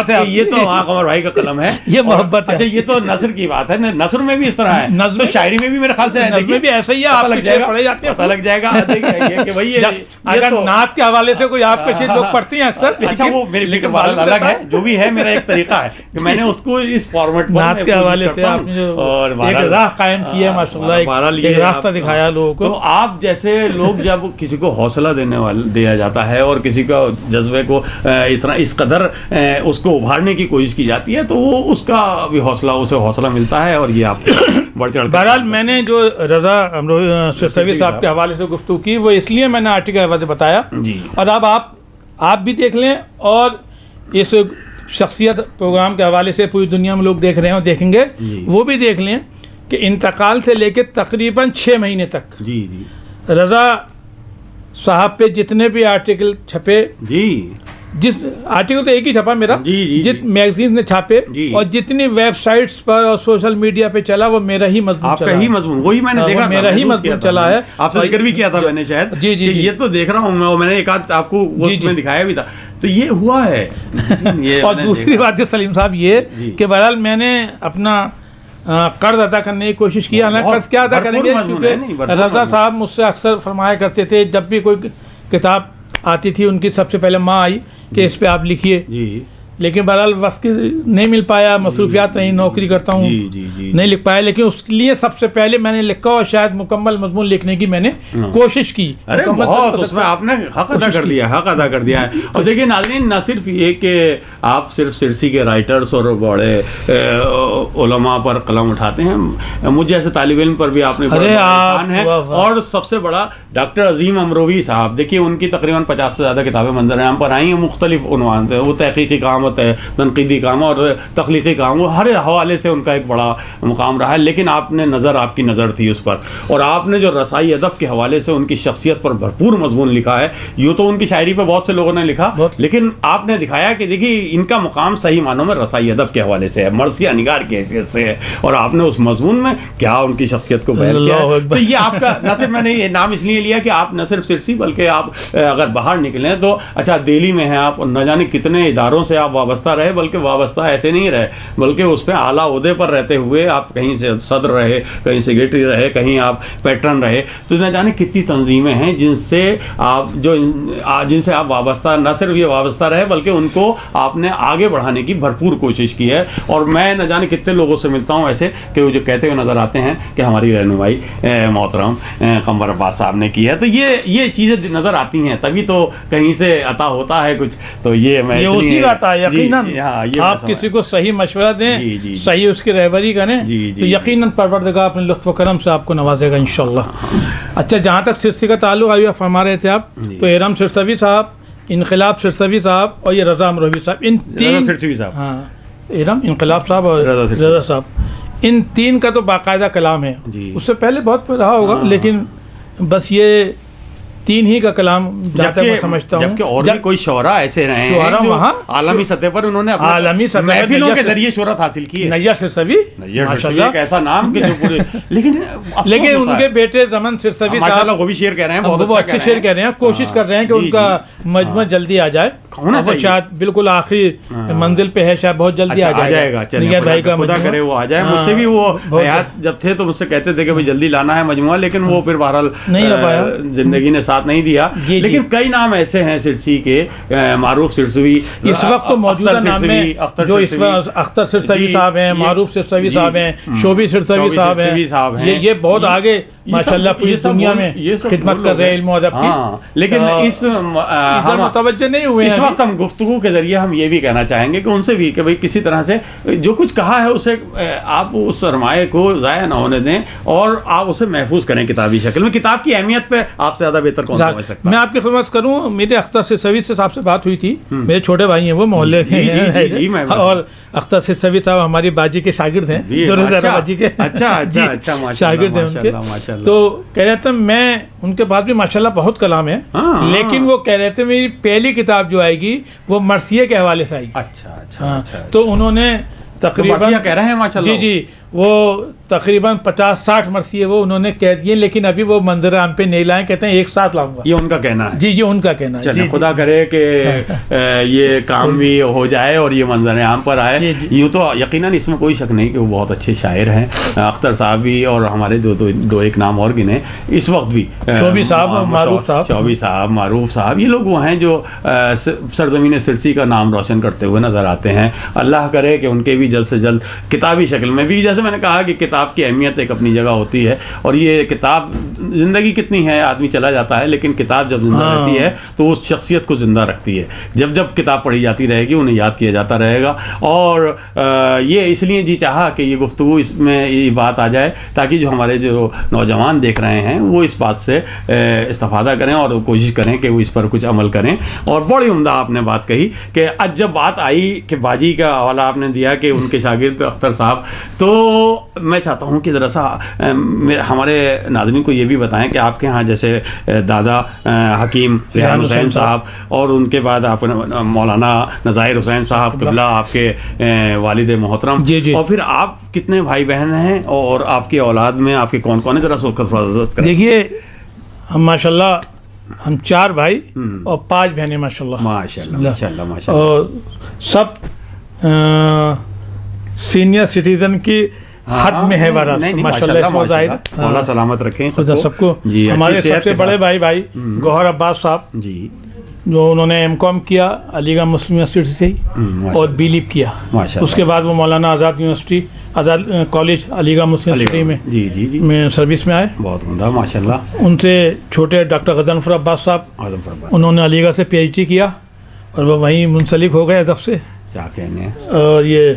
کہ یہ تو وہاں قمر بھائی کا قلم ہے, یہ محبت ہے. اچھا یہ تو نثر کی بات ہے, نثر میں بھی اس طرح ہے, تو شاعری میں بھی میرے خیال سے بھی ایسا ہی ہے. آپ لگ جائے گا, پتہ لگ جائے گا کہ بھائی اگر نعت کے حوالے سے کوئی آپ کے چیز لوگ پڑھتے ہیں اکثر. اچھا وہ میری فکر الگ ہے, جو بھی ہے میرا ایک طریقہ ہے کہ میں نے اس کو اس فارمیٹ نعت کے حوالے سے آپ نے ایک راہ قائم کی ہے, ماشاءاللہ ایک راستہ دکھایا لوگوں کو. تو آپ جیسے لوگ جب کسی کو حوصلہ دیا جاتا ہے اور کسی کا جذبے کو اتنا اس قدر اس کو ابھارنے کی کوشش کی جاتی ہے تو وہ اس کا بھی اسے حوصلہ ملتا ہے. اور یہ آپ بڑھ چڑھ. بہرحال میں نے جو رضا سرسوی صاحب کے حوالے سے گفتگو کی وہ اس لیے میں نے آرٹیکل حوالے سے بتایا, اور اب آپ بھی دیکھ لیں اور اس شخصیت پروگرام کے حوالے سے پوری دنیا میں لوگ دیکھ رہے ہیں اور دیکھیں گے, وہ بھی دیکھ لیں کہ انتقال سے لے کے تقریباً 6 مہینے تک رضا صاحب پہ جتنے بھی آرٹیکل چھپے, جس آرٹیکل تو ایک ہی چھپا میرا, جت میگزین نے چھاپے اور جتنی ویب سائٹس پر اور سوشل میڈیا پہ چلا وہ میرا ہی مضمون چلا. آپ کا ہی مضمون, وہی میں نے دیکھا, میرا ہی مضمون چلا ہے. آپ سے ذکر بھی کیا تھا میں نے شاید, یہ تو دیکھ رہا ہوں میں نے ایک آدھ آپ کو اس میں دکھایا بھی تھا, تو یہ ہوا ہے. اور دوسری بات سلیم صاحب یہ کہ بہرحال میں نے اپنا قرض ادا کرنے کی کوشش کی. قرض کیا ادا کریں گے, کیونکہ رضا صاحب مجھ سے اکثر فرمایا کرتے تھے جب بھی کوئی کتاب آتی تھی, ان کی سب سے پہلے ماں آئی کہ اس پہ آپ لکھیے, لیکن بہرحال وقت نہیں مل پایا, مصروفیات نہیں, نوکری کرتا ہوں, نہیں لکھ پایا. لیکن اس لیے سب سے پہلے میں نے لکھا اور شاید مکمل مضمون لکھنے کی میں نے کوشش کی. اس میں آپ نے حق ادا کر دیا ہے. اور دیکھیے ناظرین, نہ صرف یہ کہ آپ صرف سرسی کے رائٹرز اور بڑے علماء پر قلم اٹھاتے ہیں, مجھ جیسے طالب علم پر بھی آپ نے احسان ہے. اور سب سے بڑا ڈاکٹر عظیم امروہی صاحب, دیکھیے ان کی تقریباً 50 سے زیادہ کتابیں منظر عام پر آئی ہیں, مختلف عنوان سے, وہ تحقیقی کام کتابت ہے, تنقیدی کام اور تخلیقی کام, وہ ہر حوالے سے ان کا ایک بڑا مقام رہا ہے. لیکن آپ کی نظر تھی اس پر, اور آپ نے جو رسائی ادب کے حوالے سے ان کی شخصیت پر بھرپور مضمون لکھا ہے. یوں تو ان کی شاعری پہ بہت سے لوگوں نے لکھا, لیکن آپ نے دکھایا کہ دیکھیے ان کا مقام صحیح معنوں میں رسائی ادب کے حوالے سے ہے, مرثیہ نگار کی حیثیت سے ہے, اور آپ نے اس مضمون میں کیا ان کی شخصیت کو بیان کیا ہے. تو یہ آپ کا نہ صرف, میں نے یہ نام اس لیے لیا کہ آپ نہ صرف سرسی بلکہ آپ اگر باہر نکلیں تو اچھا دہلی میں ہیں آپ, اور نہ جانے کتنے اداروں سے آپ وابستہ رہے, بلکہ وابستہ ایسے نہیں رہے بلکہ اس پہ اعلیٰ عہدے پر رہتے ہوئے آپ کہیں سے صدر رہے, کہیں سیکریٹری رہے, کہیں آپ پیٹرن رہے. تو نہ جانے کتنی تنظیمیں ہیں جن سے آپ وابستہ, نہ صرف یہ وابستہ رہے بلکہ ان کو آپ نے آگے بڑھانے کی بھرپور کوشش کی ہے. اور میں نہ جانے کتنے لوگوں سے ملتا ہوں ایسے کہ وہ جو کہتے ہوئے نظر آتے ہیں کہ ہماری رہنمائی محترم قمر عباس صاحب نے کی ہے. تو یہ چیزیں نظر آتی ہیں, تبھی تو کہیں سے عطا ہوتا ہے کچھ. تو یہ میں اسی کا عطا ہے یقیناً. آپ کسی کو صحیح مشورہ دیں, صحیح اس کی رہبری کریں تو یقیناً پروردگار اپنے لطف و کرم سے آپ کو نوازے گا انشاءاللہ. اچھا, جہاں تک سرسی کا تعلق ابھی آپ فرما رہے تھے آپ, تو ارم سرسوی صاحب, انقلاب سرسوی صاحب اور یہ رضا امروہوی صاحب, ان تین, ہاں ارم, انقلاب صاحب اور رضا صاحب, ان تین کا تو باقاعدہ کلام ہے. اس سے پہلے بہت رہا ہوگا, لیکن بس یہ تین ہی کا کلام جہاں تک میں سمجھتا ہوں. جبکہ اور بھی کوئی شعراء ایسے رہے ہیں جو عالمی سطح پر انہوں نے عالمی سطح محفلوں کے ذریعے شہرت حاصل کی ہے. نیر سرسوی ماشاءاللہ, ایک ایسا نام کہ جو پورے, لیکن ان کے بیٹے زمن سرسوی ماشاءاللہ وہ بھی شعر کہہ رہے ہیں, بہت اچھے شعر کہہ رہے ہیں. کوشش کر رہے ہیں کہ ان کا مجموعہ جلدی آ جائے, وہ شاید بالکل آخری منزل پہ ہے, شاید بہت جلدی آ جائے گا. نیر بھائی کا خدا کرے وہ آ جائے. مجھ سے بھی وہ حیات جب تھے تو مجھ سے کہتے تھے کہ جلدی لانا ہے مجموعہ, لیکن وہ پھر بہرحال زندگی نے ساتھ نہیں دیا. لیکن کئی نام ایسے ہیں سرسی کے, معروف سرسوی اس وقت تو موجودہ نام میں جو اس وقت اختر سرسوی صاحب ہیں, معروف سرسوی صاحب ہیں, شوبی سرسوی صاحب ہیں, یہ بہت آگے ماشاءاللہ پوری دنیا میں خدمت کر رہے ہیں علم و ادب کی. لیکن اس متوجہ نہیں ہوئے اس وقت ہم گفتگو کے ذریعے ہم یہ بھی کہنا چاہیں گے کہ ان سے بھی کہ بھئی کسی طرح سے جو کچھ کہا ہے اسے آپ اس سرمایہ کو ضائع نہ ہونے دیں, اور آپ اسے محفوظ کریں کتابی شکل میں. کتاب کی اہمیت پہ آپ سے زیادہ بہتر کون سمجھ سکتا ہے. میں آپ کی خدمت کروں, میرے اختر سرسوی صاحب سے بات ہوئی تھی, میرے چھوٹے بھائی ہیں وہ محلے کے ہیں, اور اختر سرسوی صاحب ہماری باجی کے شاگرد ہیں, باجی کے شاگرد ہیں ان کے. تو کہہ رہے تھے میں ان کے بعد بھی ماشاءاللہ بہت کلام ہے, لیکن وہ کہہ رہے تھے میری پہلی کتاب جو آئے گی وہ مرثیے کے حوالے سے آئے گی. اچھا, تو انہوں نے تقریباً کہہ رہے ہیں ماشاءاللہ, جی وہ تقریباً 50-60 مرثیے وہ انہوں نے کہہ دیے, لیکن ابھی وہ منظر عام پہ نہیں لائیں, کہتے ہیں ایک ساتھ لاؤں گا. یہ ان کا کہنا ہے. جی یہ ان کا کہنا ہے. چلیں خدا کرے کہ یہ کام بھی ہو جائے اور یہ منظر عام پر آئے. یوں تو یقیناً اس میں کوئی شک نہیں کہ وہ بہت اچھے شاعر ہیں, اختر صاحب بھی, اور ہمارے دو ایک نام اور گنے اس وقت بھی, شوبی صاحب, معروف صاحب, شوبی صاحب, معروف صاحب, یہ لوگ وہ ہیں جو سرزمین سرسی کا نام روشن کرتے ہوئے نظر آتے ہیں. اللہ کرے کہ ان کے بھی جلد سے جلد کتابی شکل میں بھی, جیسے میں نے کہا کہ کتاب کی اہمیت ایک اپنی جگہ ہوتی ہے, اور یہ کتاب زندگی کتنی ہے, آدمی چلا جاتا ہے, لیکن کتاب جب زندہ رہتی ہے تو اس شخصیت کو زندہ رکھتی ہے. جب جب کتاب پڑھی جاتی رہے گی انہیں یاد کیا جاتا رہے گا. اور یہ اس لیے جی چاہا کہ یہ گفتگو اس میں یہ بات آ جائے تاکہ جو ہمارے جو نوجوان دیکھ رہے ہیں وہ اس بات سے استفادہ کریں اور کوشش کریں کہ وہ اس پر کچھ عمل کریں. اور بڑی عمدہ آپ نے بات کہی کہ آج جب بات آئی کہ باجی کا حوالہ آپ نے دیا کہ ان کے شاگرد اختر صاحب, تو میں چاہتا ہوں کہ ذرا سا ہمارے ناظرین کو یہ بھی بتائیں کہ آپ کے ہاں جیسے دادا حکیم ریحان حسین صاحب, اور ان کے بعد آپ مولانا نذائر حسین صاحب قبلہ آپ کے والد محترم, اور پھر آپ کتنے بھائی بہن ہیں, اور آپ کی اولاد میں آپ کے کون کون ہیں, ذرا سا دیکھیے ہم ماشاءاللہ ہم 4 بھائی اور 5 بہنیں ماشاءاللہ, اور سب سینئر سٹیزن کی حد میں ہے ماشاءاللہ. مولا سلامت رکھیں سب کو. ہمارے سب سے بڑے بھائی گوہر عباس صاحب, جو انہوں نے M.Com کیا علی گڑھ مسلم یونیورسٹی سے, اور B.Lipp کیا. اس کے بعد وہ مولانا آزاد یونیورسٹی, آزاد کالج علی گڑھ مسلم یونیورسٹی میں میں سروس میں آئے. بہت عمدہ ماشاءاللہ. ان سے چھوٹے ڈاکٹر غضنفر عباس صاحب, انہوں نے علی گڑھ سے PhD کیا اور وہ وہیں منسلک ہو گئے ادب سے. کیا کہنے ہیں. اور یہ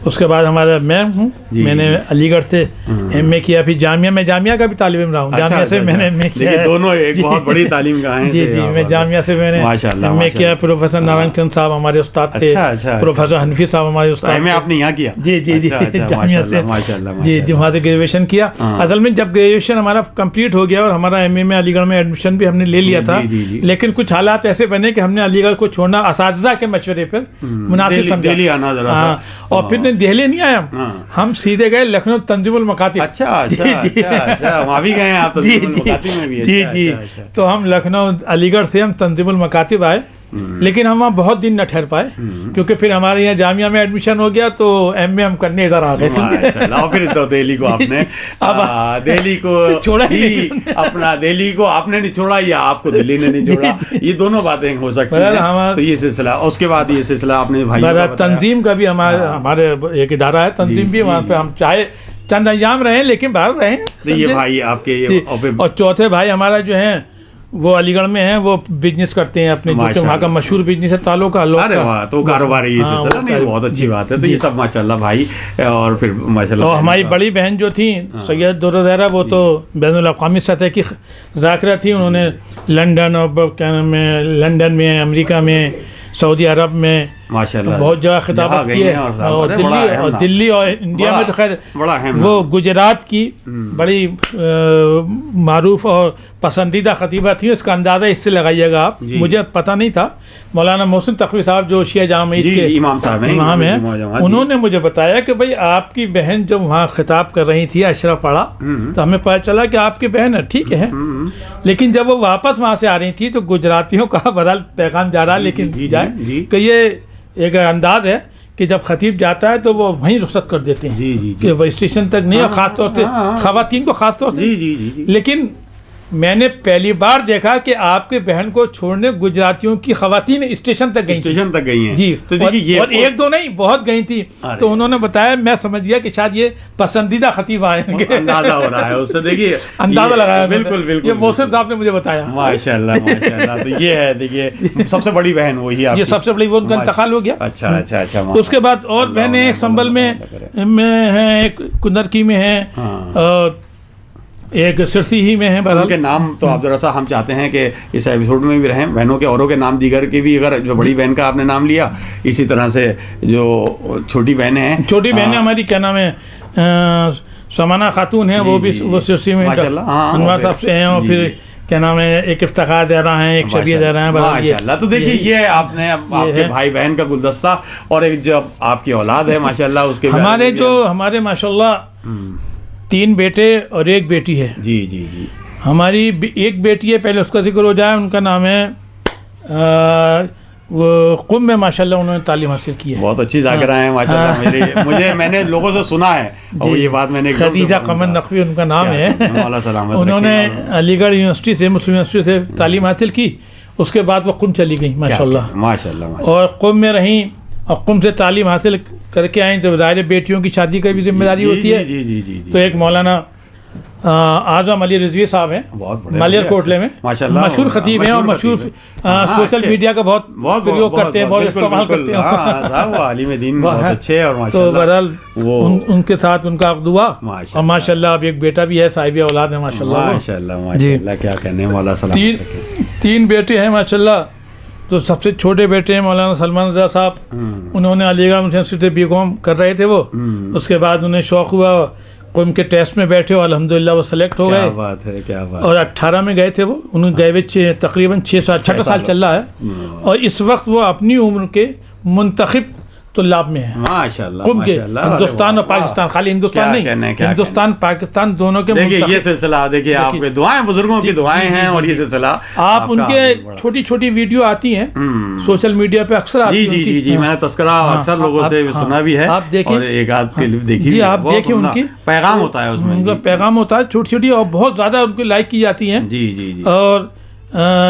اس کے بعد ہمارا میں ہوں، میں نے علی گڑھ سے ایم اے کیا، پھر جامعہ، میں جامعہ کا بھی طالب علم رہا ہوں، جامعہ سے میں نے ایم اے کیا، دونوں ایک بہت بڑی تعلیم گاہ ہیں. جی میں جامعہ سے میں نے ایم اے کیا. پروفیسر نارائن چند صاحب ہمارے استاد تھے، پروفیسر حنفی صاحب ہمارے استاد. میں آپ نے یہاں کیا؟ جی جامعہ سے، جی وہاں سے گریجویشن کیا. اصل میں جب گریجویشن ہمارا کمپلیٹ ہو گیا اور ہمارا ایم اے میں علی گڑھ میں ایڈمیشن بھی ہم نے لے لیا تھا، لیکن کچھ حالات ایسے بنے کہ ہم نے علی گڑھ کو چھوڑنا اساتذہ کے مشورے پر مناسب سمجھا، دہلی آنا ذرا. اور پھر دہلی نہیں آیا ہم سیدھے گئے لکھنؤ تنظیم المکاتب. اچھا وہاں بھی گئے آپ تنظیم المکاتب میں بھی؟ جی تو ہم لکھنؤ علی گڑھ سے ہم تنظیم المکاتب آئے، لیکن ہم وہاں بہت دن نہ ٹھہر پائے کیونکہ پھر ہمارے یہاں جامعہ میں ایڈمیشن ہو گیا تو ایم اے ہم کرنے ادھر آ گئے. پھر تو دہلی کو آپ نے دہلی کو چھوڑا ہی، اپنا دہلی کو آپ نے نہیں چھوڑا یا آپ کو دہلی نے نہیں چھوڑا، یہ دونوں باتیں ہو سکتی ہیں. تو یہ سلسلہ، اس کے بعد یہ سلسلہ آپ نے بھائی تنظیم کا بھی ہمارے ایک ادارہ ہے تنظیم بھی، وہاں پہ ہم چاہے چند ایام رہے لیکن باہر رہے. یہ بھائی آپ کے، اور چوتھے بھائی ہمارا جو ہیں وہ علی گڑھ میں ہیں، وہ بزنس کرتے ہیں اپنے، جو کہ وہاں کا مشہور بزنس ہے تالوں کا. ارے واہ، تو کاروباری یہ سلسلہ نہیں، بہت اچھی بات ہے. تو یہ سب ماشاءاللہ بھائی. اور پھر ماشاءاللہ اور ہماری بڑی بہن جو تھیں سید درہ زہرا، وہ تو بین الاقوامی سطح کی ذاکرہ تھی. انہوں نے لنڈن اور کیا نام ہے، لنڈن میں، امریکہ میں، سعودی عرب میں ماشاءاللہ بہت جگہ خطابت کی ہے. اور دلی اور انڈیا میں تو خیر وہ گجرات کی بڑی معروف اور پسندیدہ خطیبہ تھی. اس کا اندازہ اس سے لگائیے گا آپ، مجھے پتہ نہیں تھا. مولانا محسن تقوی صاحب جو شیعہ جامع مسجد کے امام صاحب ہیں، انہوں نے مجھے بتایا کہ بھائی آپ کی بہن جب وہاں خطاب کر رہی تھی اشرف پڑھا تو ہمیں پتہ چلا کہ آپ کی بہن ہے، ٹھیک ہے، لیکن جب وہ واپس وہاں سے آ رہی تھی تو گجراتیوں کا بہرحال پیغام جا رہا، لیکن جائے کہ یہ ایک انداز ہے کہ جب خطیب جاتا ہے تو وہ وہیں رخصت کر دیتے ہیں کہ وہ اسٹیشن تک نہیں، اور خاص طور سے خواتین کو خاص طور سے. لیکن میں نے پہلی بار دیکھا کہ آپ کے بہن کو چھوڑنے گجراتیوں کی خواتین اسٹیشن تک گئی ہیں. جی اور ایک دو نہیں، بہت گئی تھی. تو انہوں نے بتایا، میں سمجھ گیا کہ شاید یہ پسندیدہ خطیب آئیں گے. اندازہ ہو رہا ہے اس سے، دیکھیے اندازہ لگایا. بالکل یہ محسن صاحب نے مجھے بتایا. ماشاءاللہ. تو یہ ہے، دیکھیے سب سے بڑی بہن وہی آپ، یہ سب سے بڑی، وہ ان کا انتقال ہو گیا. اچھا. اس کے بعد اور بہنیں ایک سنبل میں ہیں، ایک کنرکی میں ہیں، اور ایک سرسی ہی میں ہیں. ان کے نام تو آپ ذرا سا ہم چاہتے ہیں کہ اس ایپیسوڈ میں بھی رہیں، بہنوں کے اوروں کے نام دیگر کے بھی. اگر جو بڑی بہن کا آپ نے نام لیا، اسی طرح سے جو چھوٹی بہنیں ہیں، چھوٹی بہنیں ہماری کیا نام ہے، سمانہ خاتون ہیں، وہ بھی وہ سرسی میں انوار صاحب سے ہیں. اور پھر کیا نام ہے، ایک افتخار زہرا ہیں، ایک شبیہ زہرا ہیں. ماشاءاللہ. تو دیکھیے یہ آپ نے آپ کے بھائی بہن کا گلدستہ، اور ایک جب آپ کی اولاد ہے ماشاءاللہ، اس کے ہمارے ماشاءاللہ 3 بیٹے اور 1 بیٹی ہے. جی. ہماری ایک بیٹی ہے، پہلے اس کا ذکر ہو جائے. ان کا نام ہے وہ قم میں ماشاءاللہ انہوں نے تعلیم حاصل کی ہے. بہت اچھی ذاکرہ ہیں ماشاءاللہ. میں نے لوگوں سے سنا ہے، اور یہ بات میں نے خدیجہ قمر نقوی ان کا نام ہے. انہوں نے علی گڑھ یونیورسٹی سے، مسلم یونیورسٹی سے تعلیم حاصل کی. اس کے بعد وہ قم چلی گئی ماشاءاللہ. اور قم میں رہیں اور قم سے تعلیم حاصل کر کے آئیں. تو ظاہر بیٹیوں کی شادی کا بھی ذمہ داری ہوتی ہے. جی. تو ایک مولانا اعظم علی رضوی صاحب ہیں مالیر کوٹلے میں، مشہور خطیب ہیں اور مشہور سوشل میڈیا کا بہت پریوگ کرتے ہیں، بہت استعمال کرتے ہیں. عالم دین بہت اچھے. اور تو بہرحال ان کے ساتھ ان کا عقد ہوا، اور ماشاءاللہ اب ایک بیٹا بھی ہے، صاحب اولاد ہے ماشاءاللہ. کیا کہنے مولا سلام. 3 بیٹے ہیں ماشاءاللہ. تو سب سے چھوٹے بیٹے ہیں مولانا سلمان رضا صاحب. انہوں نے علی گڑھ یونیورسٹی BCom کر رہے تھے وہ. اس کے بعد انہیں شوق ہوا، قم کے ٹیسٹ میں بیٹھے، اور الحمدللہ وہ سلیکٹ ہو گئے. کیا بات. اور 18 میں گئے تھے وہ. انہوں گئے ہوئے تقریباً 6 سال چل رہا ہے. اور اس وقت وہ اپنی عمر کے منتخب طلاب میں ہیں ماشاءاللہ. قم کے، ہندوستان اور پاکستان، خالی ہندوستان نہیں، ہندوستان پاکستان دونوں کے. دیکھیے یہ سلسلہ، دیکھیے آپ کے دعائیں، بزرگوں کی دعائیں ہیں. اور یہ سلسلہ آپ ان کے چھوٹی ویڈیو آتی ہیں سوشل میڈیا پہ اکثر آتی ہیں. جی میں نے تذکرہ اکثر لوگوں سے سنا بھی ہے. آپ دیکھیں، اور ایک آدھ کلپ دیکھی. جی آپ دیکھیں، ان کی پیغام ہوتا ہے، اس میں پیغام ہوتا ہے، چھوٹی اور بہت زیادہ ان کی لائک کی جاتی ہیں. جی. اور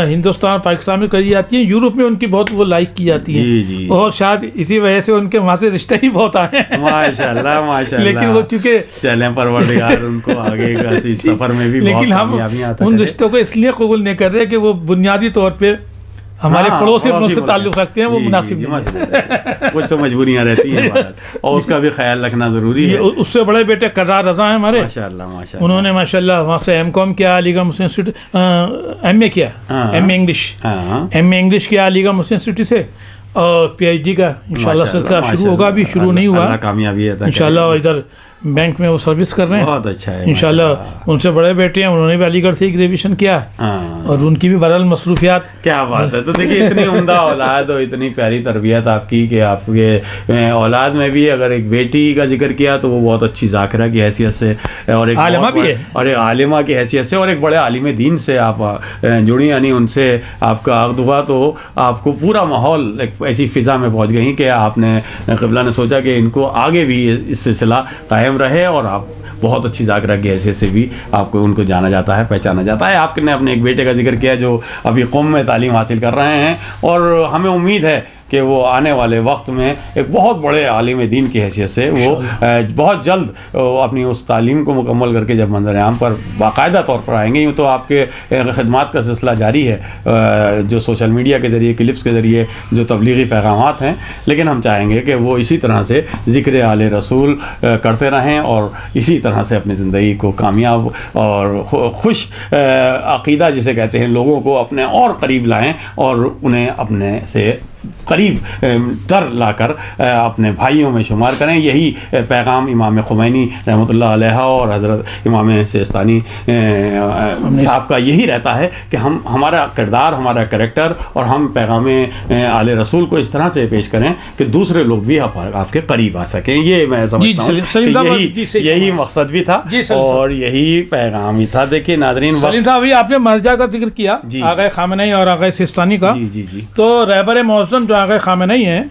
ہندوستان پاکستان میں کری جاتی ہیں، یورپ میں ان کی بہت وہ لائک کی جاتی ہے. اور شاید اسی وجہ سے ان کے وہاں سے رشتے ہی بہت آئے ہیں ماشاءاللہ. لیکن وہ چونکہ چلیں پروردگار ان کو آگے کا سفر میں بھی، لیکن ہم ان رشتوں کو اس لیے قبول نہیں کر رہے کہ وہ بنیادی طور پہ ہمارے ہاں، پڑوسی ملک سے ملک تعلق رکھتے ہیں، وہ جی، مناسب جی، نہیں ہے۔ کچھ تو مجبوریاں رہتی ہیں اور اس کا بھی خیال رکھنا ضروری ہے۔ اس سے بڑے بیٹے قرار رضا ہیں ہمارے، ماشاء اللہ ماشاء اللہ، انہوں نے ماشاء اللہ وہاں سے ایم کام کیا، علی گڑھ مسلم یونیورسٹی، ایم اے کیا، ہاں، ایم اے انگلش، ہاں ایم اے انگلش کیا علی گڑھ مسلم یونیورسٹی سے، اور پی ایچ ڈی کا انشاءاللہ سلسلہ شروع ہوگا، ابھی شروع نہیں ہوا، اللہ کامیابی عطا کرے۔ انشاءاللہ ادھر بینک میں وہ سروس کر رہے ہیں، بہت اچھا ہے انشاءاللہ۔ ان سے بڑے بیٹے ہیں، انہوں نے بھی علی گڑھ سے ہی گریجویشن کیا ہے، ہاں، اور ان کی بھی بہرحال مصروفیات۔ کیا بات ہے۔ تو دیکھیے اتنی عمدہ اولاد اور اتنی پیاری تربیت آپ کی کہ آپ کے اولاد میں بھی اگر ایک بیٹی کا ذکر کیا تو وہ بہت اچھی ذاکرہ کی حیثیت سے اور ایک عالمہ بھی ہے، اور ایک عالمہ کی حیثیت سے اور ایک بڑے عالم دین سے آپ جڑی، یعنی ان سے آپ کا عقد ہوا تو آپ کو پورا ماحول ایک ایسی فضا میں پہنچ گئی کہ آپ نے قبلہ نے سوچا کہ ان کو آگے بھی اس سلسلہ قائم رہے، اور آپ بہت اچھی ذاکرہ کی حیثیت سے بھی آپ کو ان کو جانا جاتا ہے، پہچانا جاتا ہے۔ آپ نے اپنے ایک بیٹے کا ذکر کیا جو ابھی قم میں تعلیم حاصل کر رہے ہیں، اور ہمیں امید ہے کہ وہ آنے والے وقت میں ایک بہت بڑے عالم دین کی حیثیت سے وہ بہت جلد اپنی اس تعلیم کو مکمل کر کے جب منظر عام پر باقاعدہ طور پر آئیں گے۔ یوں تو آپ کے خدمات کا سلسلہ جاری ہے جو سوشل میڈیا کے ذریعے، کلپس کے ذریعے جو تبلیغی پیغامات ہیں، لیکن ہم چاہیں گے کہ وہ اسی طرح سے ذکر آل رسول کرتے رہیں اور اسی طرح سے اپنی زندگی کو کامیاب اور خوش عقیدہ جسے کہتے ہیں لوگوں کو اپنے اور قریب لائیں اور انہیں اپنے سے قریب تر لا کر اپنے بھائیوں میں شمار کریں۔ یہی پیغام امام خمینی رحمۃ اللہ علیہ اور حضرت امام سیستانی صاحب کا یہی رہتا ہے کہ ہمارا کردار، ہمارا کریکٹر اور ہم پیغام آل رسول کو اس طرح سے پیش کریں کہ دوسرے لوگ بھی آپ کے قریب آ سکیں۔ یہ میں سمجھتا ہوں کہ یہی مقصد بھی تھا اور یہی پیغام بھی تھا۔ دیکھیے ناظرین، سلیم صاحب ابھی آپ نے مرجع کا ذکر کیا، آغا خامنہئی اور آغا سیستانی کا، تو رہبر معظم جو آغا خامنہئی ہیں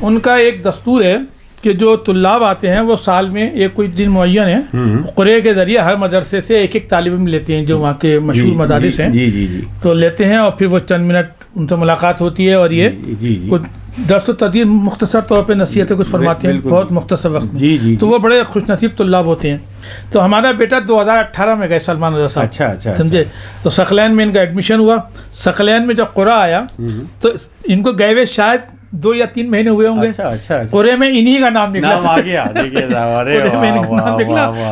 ان کا ایک دستور ہے کہ جو طلاب آتے ہیں وہ سال میں ایک کوئی دن معین ہے، قرعے کے ذریعے ہر مدرسے سے ایک ایک طالب علم لیتے ہیں جو وہاں کے مشہور مدارس ہیں، تو لیتے ہیں اور پھر وہ چند منٹ ان سے ملاقات ہوتی ہے اور یہ کچھ درس و تدریس مختصر طور پہ نصیحتیں کچھ فرماتے ہیں بہت مختصر وقت میں، تو وہ بڑے خوش نصیب طلاب ہوتے ہیں۔ تو ہمارا بیٹا 2018 میں گئے سلمان رضا صاحب، سمجھے، تو ثقلین میں ان کا ایڈمیشن ہوا۔ ثقلین میں جب قرعہ آیا تو ان کو گئے ہوئے شاید 2 یا 3 مہینے ہوئے ہوں گے، قرعے میں انہی کا نام نکلا،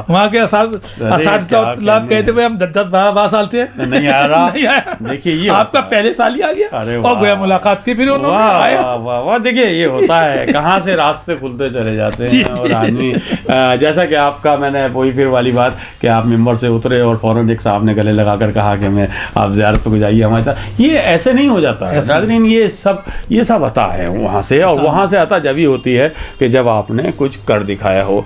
وہاں کے اساتذہ طلاب کہتے ہیں ہم 10-12 سال سے نہیں آیا، دیکھیے آپ کا پہلے سال ہی آ گیا اور گویا ملاقات کی، پھر انہوں نے واہ، دیکھیے یہ ہوتا ہے کہاں سے راستے کھلتے چلے جاتے ہیں اور آدمی جیسا کہ آپ کا، میں نے وہی پھر والی بات کہ آپ ممبر سے اترے اور فوراً ایک صاحب نے گلے لگا کر کہا کہ میں آپ زیارت کو جائیے ہمارے ساتھ، یہ ایسے نہیں ہو جاتا ہے ناظرین، یہ سب عطا ہے وہاں سے، اور وہاں سے عطا جب ہی ہوتی ہے کہ جب آپ نے کچھ کر دکھایا ہو۔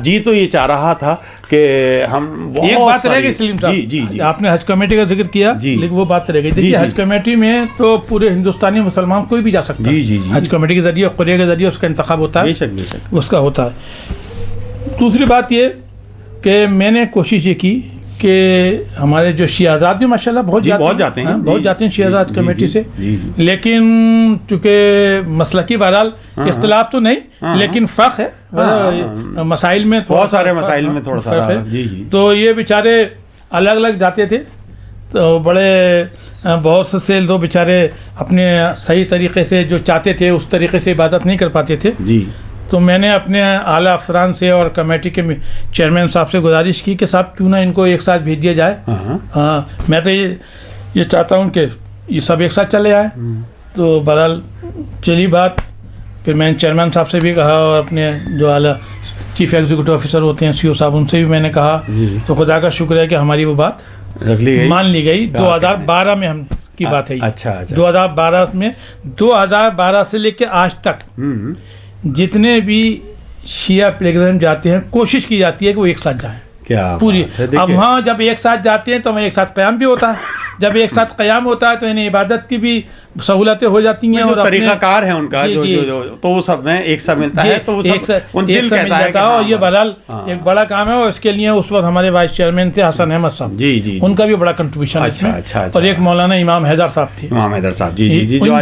جی تو یہ چاہ رہا تھا کہ ہم ایک بات رہ گئی سلیم صاحب، آپ نے حج کمیٹی کا ذکر کیا لیکن وہ بات رہ گئی، دیکھیے حج کمیٹی میں تو پورے ہندوستانی مسلمان کوئی بھی جا سکتا ہے، حج کمیٹی کے ذریعے قرعے کے ذریعے اس کا انتخاب ہوتا ہے، اس کا ہوتا ہے۔ دوسری بات یہ کہ میں نے کوشش یہ کی کہ ہمارے جو شیعہ حضرات بھی ماشاءاللہ بہت جاتے ہیں شیعہ حضرات کمیٹی سے، لیکن چونکہ مسلکی بہرحال اختلاف تو نہیں لیکن فرق ہے مسائل میں، بہت سارے مسائل میں تھوڑا سا ہے، تو یہ بیچارے الگ الگ جاتے تھے، تو بڑے بہت سے لوگ بیچارے اپنے صحیح طریقے سے جو چاہتے تھے اس طریقے سے عبادت نہیں کر پاتے تھے، تو میں نے اپنے اعلیٰ افسران سے اور کمیٹی کے چیئرمین صاحب سے گزارش کی کہ صاحب کیوں نہ ان کو ایک ساتھ بھیج دیا جائے، ہاں میں تو یہ چاہتا ہوں کہ یہ سب ایک ساتھ چلے آئے، تو بہرحال چلی بات، پھر میں نے چیئرمین صاحب سے بھی کہا اور اپنے جو اعلیٰ چیف ایگزیکٹو آفیسر ہوتے ہیں سی او صاحب ان سے بھی میں نے کہا، تو خدا کا شکر ہے کہ ہماری وہ بات مان لی گئی۔ 2012 میں ہم کی بات ہے، 2012 سے لے کے آج تک جتنے بھی شیعہ پلگرم جاتے ہیں کوشش کی جاتی ہے کہ وہ ایک ساتھ جائیں پوری۔ اب وہاں جب ایک ساتھ جاتے ہیں تو وہاں ایک ساتھ قیام بھی ہوتا ہے، جب ایک ساتھ قیام ہوتا ہے تو انہیں عبادت کی بھی سہولتیں ہو جاتی ہیں اور طریقہ کار ہے ان کا تو وہ سب میں ایک ساتھ ملتا ہے، تو ایک ساتھ مل جاتا ہے، اور یہ بہرحال ایک بڑا کام ہے، اور اس کے لیے اس وقت ہمارے وائس چیئرمین تھے حسن احمد صاحب، ان کا بھی بڑا کنٹریبیوشن ہے، اور ایک مولانا امام حیدر صاحب تھے، ان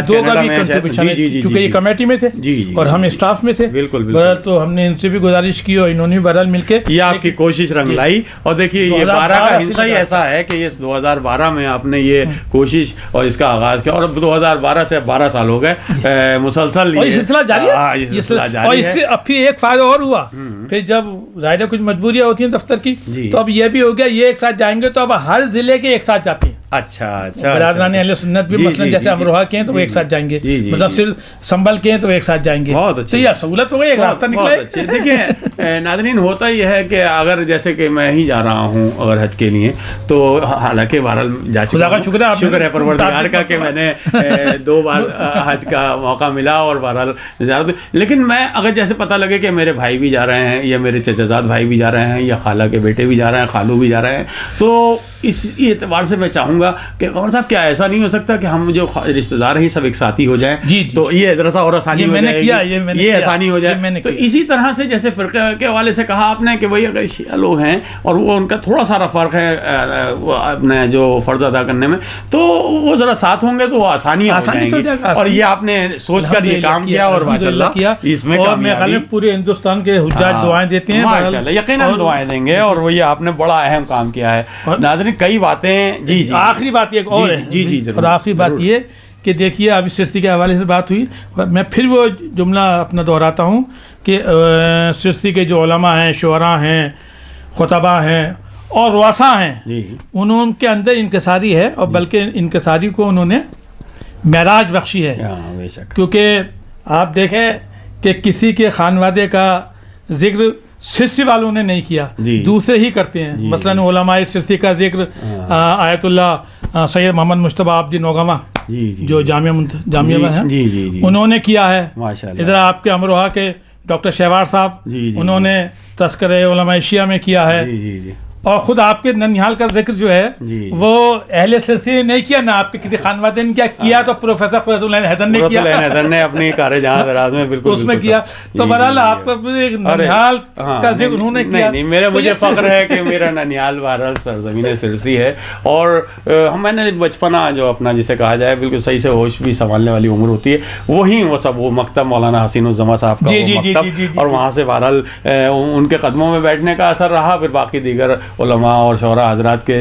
دو کا بھی کنٹریبیوشن ہے کیونکہ یہ کمیٹی میں تھے اور ہم اسٹاف میں تھے، بہرحال تو ہم نے ان سے بھی گزارش کی اور انہوں نے بہرحال مل کے یہ آپ کی کوشش رنگ لائی۔ اور دیکھیے یہ 12 کا حصہ ہی ایسا ہے کہ یہ 2012 میں آپ نے یہ کوشش اور اس کا آغاز کیا، اور 2012 سے 12 سال ہو گئے مسلسل اور یہ سلسلہ جاری ہے، یہ سلسلہ اور جاری اس ہے. سے اب پھر ایک فائدہ اور ہوا، پھر جب ظاہر کچھ مجبوریاں ہوتی ہیں دفتر کی، جی. تو اب یہ بھی ہو گیا یہ ایک ساتھ جائیں گے تو اب ہر ضلع کے ایک ساتھ جاتے ہیں. اچھا اچھا. برادران اہل سنت بھی جی، مثلا جی، جیسے جی، امروہہ کے ہیں تو وہ جی، ایک ساتھ جائیں گے، جی، جی، مثلا جی. صرف سنبل کے ہیں تو وہ ایک ساتھ جائیں گے. بہت اچھا. تو یہ سہولت ہو گئی، ایک راستہ نکلا ہے. بہت اچھے. دیکھیں ناظرین، ہوتا یہ ہے کہ اگر جیسے کہ میں ہی جا رہا ہوں اگر حج کے لیے، تو حالانکہ بہرحال جا چکا ہوں، شکر ہے پروردگار کا کہ میں نے 2 بار حج کا موقع ملا اور بہرحال، لیکن میں اگر جیسے پتہ لگے کہ میرے بھائی بھی جا رہے ہیں یا میرے چچا زاد بھائی بھی جا رہے ہیں یا خالہ کے بیٹے بھی جا رہے ہیں، خالو بھی جا رہے ہیں، تو اس اعتبار سے میں چاہوں گا کہ قمر صاحب کیا ایسا نہیں ہو سکتا کہ ہم جو رشتہ دار ہیں سب ایک ساتھی ہو جائیں؟ جی جی. تو یہ ذرا سا اور آسانی ہو جائے گی، یہ آسانی ہو جائے. تو اسی طرح سے جیسے فرقہ کے حوالے سے کہا آپ نے کہ وہی اگر شیعہ لوگ ہیں اور وہ ان کا تھوڑا سارا فرق ہے اپنے جو فرض ادا کرنے میں، تو وہ ذرا ساتھ ہوں گے تو وہ آسانیاں ہو جائیں گی. اور یہ آپ نے سوچ کر یہ کام کیا اور ماشاءاللہ اس میں کامیابی. پورے ہندوستان کے حجاج دعائیں دیتے ہیں ماشاءاللہ، یقیناً دعائیں دیں گے. اور وہی آپ نے بڑا اہم کام کیا ہے. ناظرین کئی باتیں. جی جی. آخری بات ایک اور ہے. جی جی. اور آخری بات یہ کہ دیکھیے ابھی سرسی کے حوالے سے بات ہوئی، میں پھر وہ جملہ اپنا دہراتا ہوں کہ سرسی کے جو علماء ہیں، شعراء ہیں، خطباء ہیں اور رؤساء ہیں، انہوں کے اندر انکساری ہے، اور بلکہ انکساری کو انہوں نے معراج بخشی ہے. کیونکہ آپ دیکھیں کہ کسی کے خانوادے کا ذکر سرسی والوں نے نہیں کیا، دوسرے ہی کرتے ہیں. مثلاً علماء سرسی کا ذکر آیت اللہ سید محمد مجتبی عابدی نوگما جو جامعہ میں ہیں، انہوں نے کیا ہے. ادھر آپ کے امروہہ کے ڈاکٹر شہوار صاحب، انہوں نے تذکرہ علماء شیعہ میں کیا ہے. اور خود آپ کے ننیہال کا ذکر جو ہے وہ اہل سرسی نے نہیں کیا، نہ آپ کے کسی خانوادے نے کیا تو پروفیسر قدرت اللہ حیدر نے کیا. حیدر نے اپنی کار جہاں دراز میں بالکل اس میں کیا. تو بہرحال آپ کا ننیہال کا ذکر انہوں نے کیا. نہیں، مجھے فخر ہے کہ میرا ننیہال بہرحال سرزمین سرسی ہے. اور میں نے بچپنا جو اپنا جسے کہا جائے بالکل صحیح سے ہوش بھی سنبھالنے والی عمر ہوتی ہے، وہی وہ سب وہ مکتب مولانا حسین الزما صاحب کا وہ مکتب، اور وہاں سے بہرحال ان کے قدموں میں بیٹھنے کا اثر رہا. پھر باقی دیگر علماء اور شعراء حضرات کے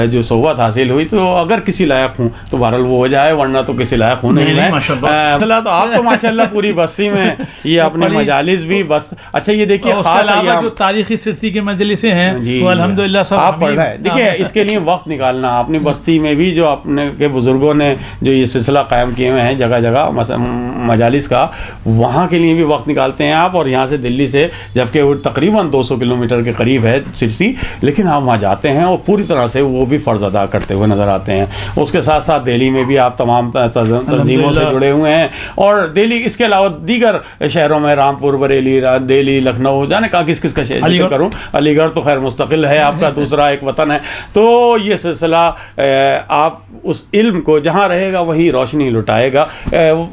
جو صحبت حاصل ہوئی، تو اگر کسی لائق ہوں تو بہرحال وہ ہو جائے، ورنہ تو کسی لائق ہوں نہیں میں. تو آپ تو ماشاءاللہ پوری بستی میں یہ اپنے مجالس بھی بس. اچھا یہ دیکھیے خاص جو تاریخی سرسی کے مجلسیں ہیں وہ الحمدللہ سب آپ پڑھ رہے ہیں. دیکھیے اس کے لیے وقت نکالنا، اپنی بستی میں بھی جو اپنے کے بزرگوں نے جو یہ سلسلہ قائم کیے ہوئے ہیں جگہ جگہ مجالس کا، وہاں کے لیے بھی وقت نکالتے ہیں آپ. اور یہاں سے دلی سے جبکہ وہ تقریباً 200 کلومیٹر کے قریب ہے سرسی، لیکن آپ وہاں جاتے ہیں اور پوری طرح سے وہ بھی فرض ادا کرتے ہوئے نظر آتے ہیں. اس کے ساتھ ساتھ دہلی میں بھی آپ تمام تنظیموں سے جڑے ہوئے ہیں. اور دہلی اس کے علاوہ دیگر شہروں میں رامپور، بریلی، دہلی، لکھنؤ، جانے کا کس کا ذکر کروں، علی گڑھ تو خیر مستقل ہے آپ کا دوسرا ایک وطن ہے. تو یہ سلسلہ آپ اس علم کو جہاں رہے گا وہی روشنی لٹائے گا.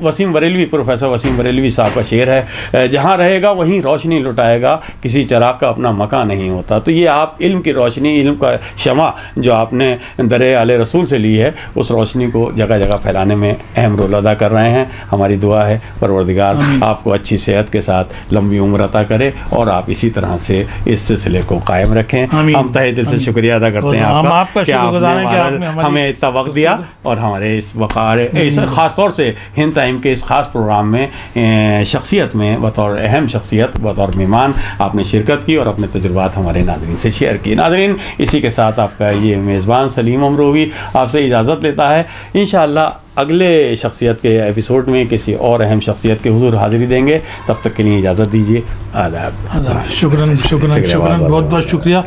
وسیم بریلوی، پروفیسر وسیم بریلوی صاحب کا شعر ہے، جہاں رہے گا وہیں روشنی لٹائے گا، کسی چراغ کا اپنا مکان نہیں ہوتا. تو یہ آپ علم کی روشنی، علم کا شمع جو آپ نے درے آل رسول سے لی ہے، اس روشنی کو جگہ جگہ پھیلانے میں اہم رول ادا کر رہے ہیں. ہماری دعا ہے پروردگار آپ کو اچھی صحت کے ساتھ لمبی عمر عطا کرے اور آپ اسی طرح سے اس سلسلے کو قائم رکھیں. ہم تہہ دل سے شکریہ ادا کرتے ہیں آپ کا کہ آپ نے ہمیں اتنا وقت دیا اور ہمارے اس وقار خاص طور سے ہند ٹائم کے اس خاص پروگرام میں شخصیت میں بطور اہم شخصیت، بطور مہمان آپ نے شرکت کی اور اپنے تجربات ہمارے ناظرین سے شیئر کی. ناظرین اسی کے ساتھ آپ کا یہ میزبان سلیم امروہی آپ سے اجازت لیتا ہے. انشاءاللہ اگلے شخصیت کے ایپیسوڈ میں کسی اور اہم شخصیت کے حضور حاضری دیں گے. تب تک کے لیے اجازت دیجیے. آداب. شکراً بہت بہت شکریہ.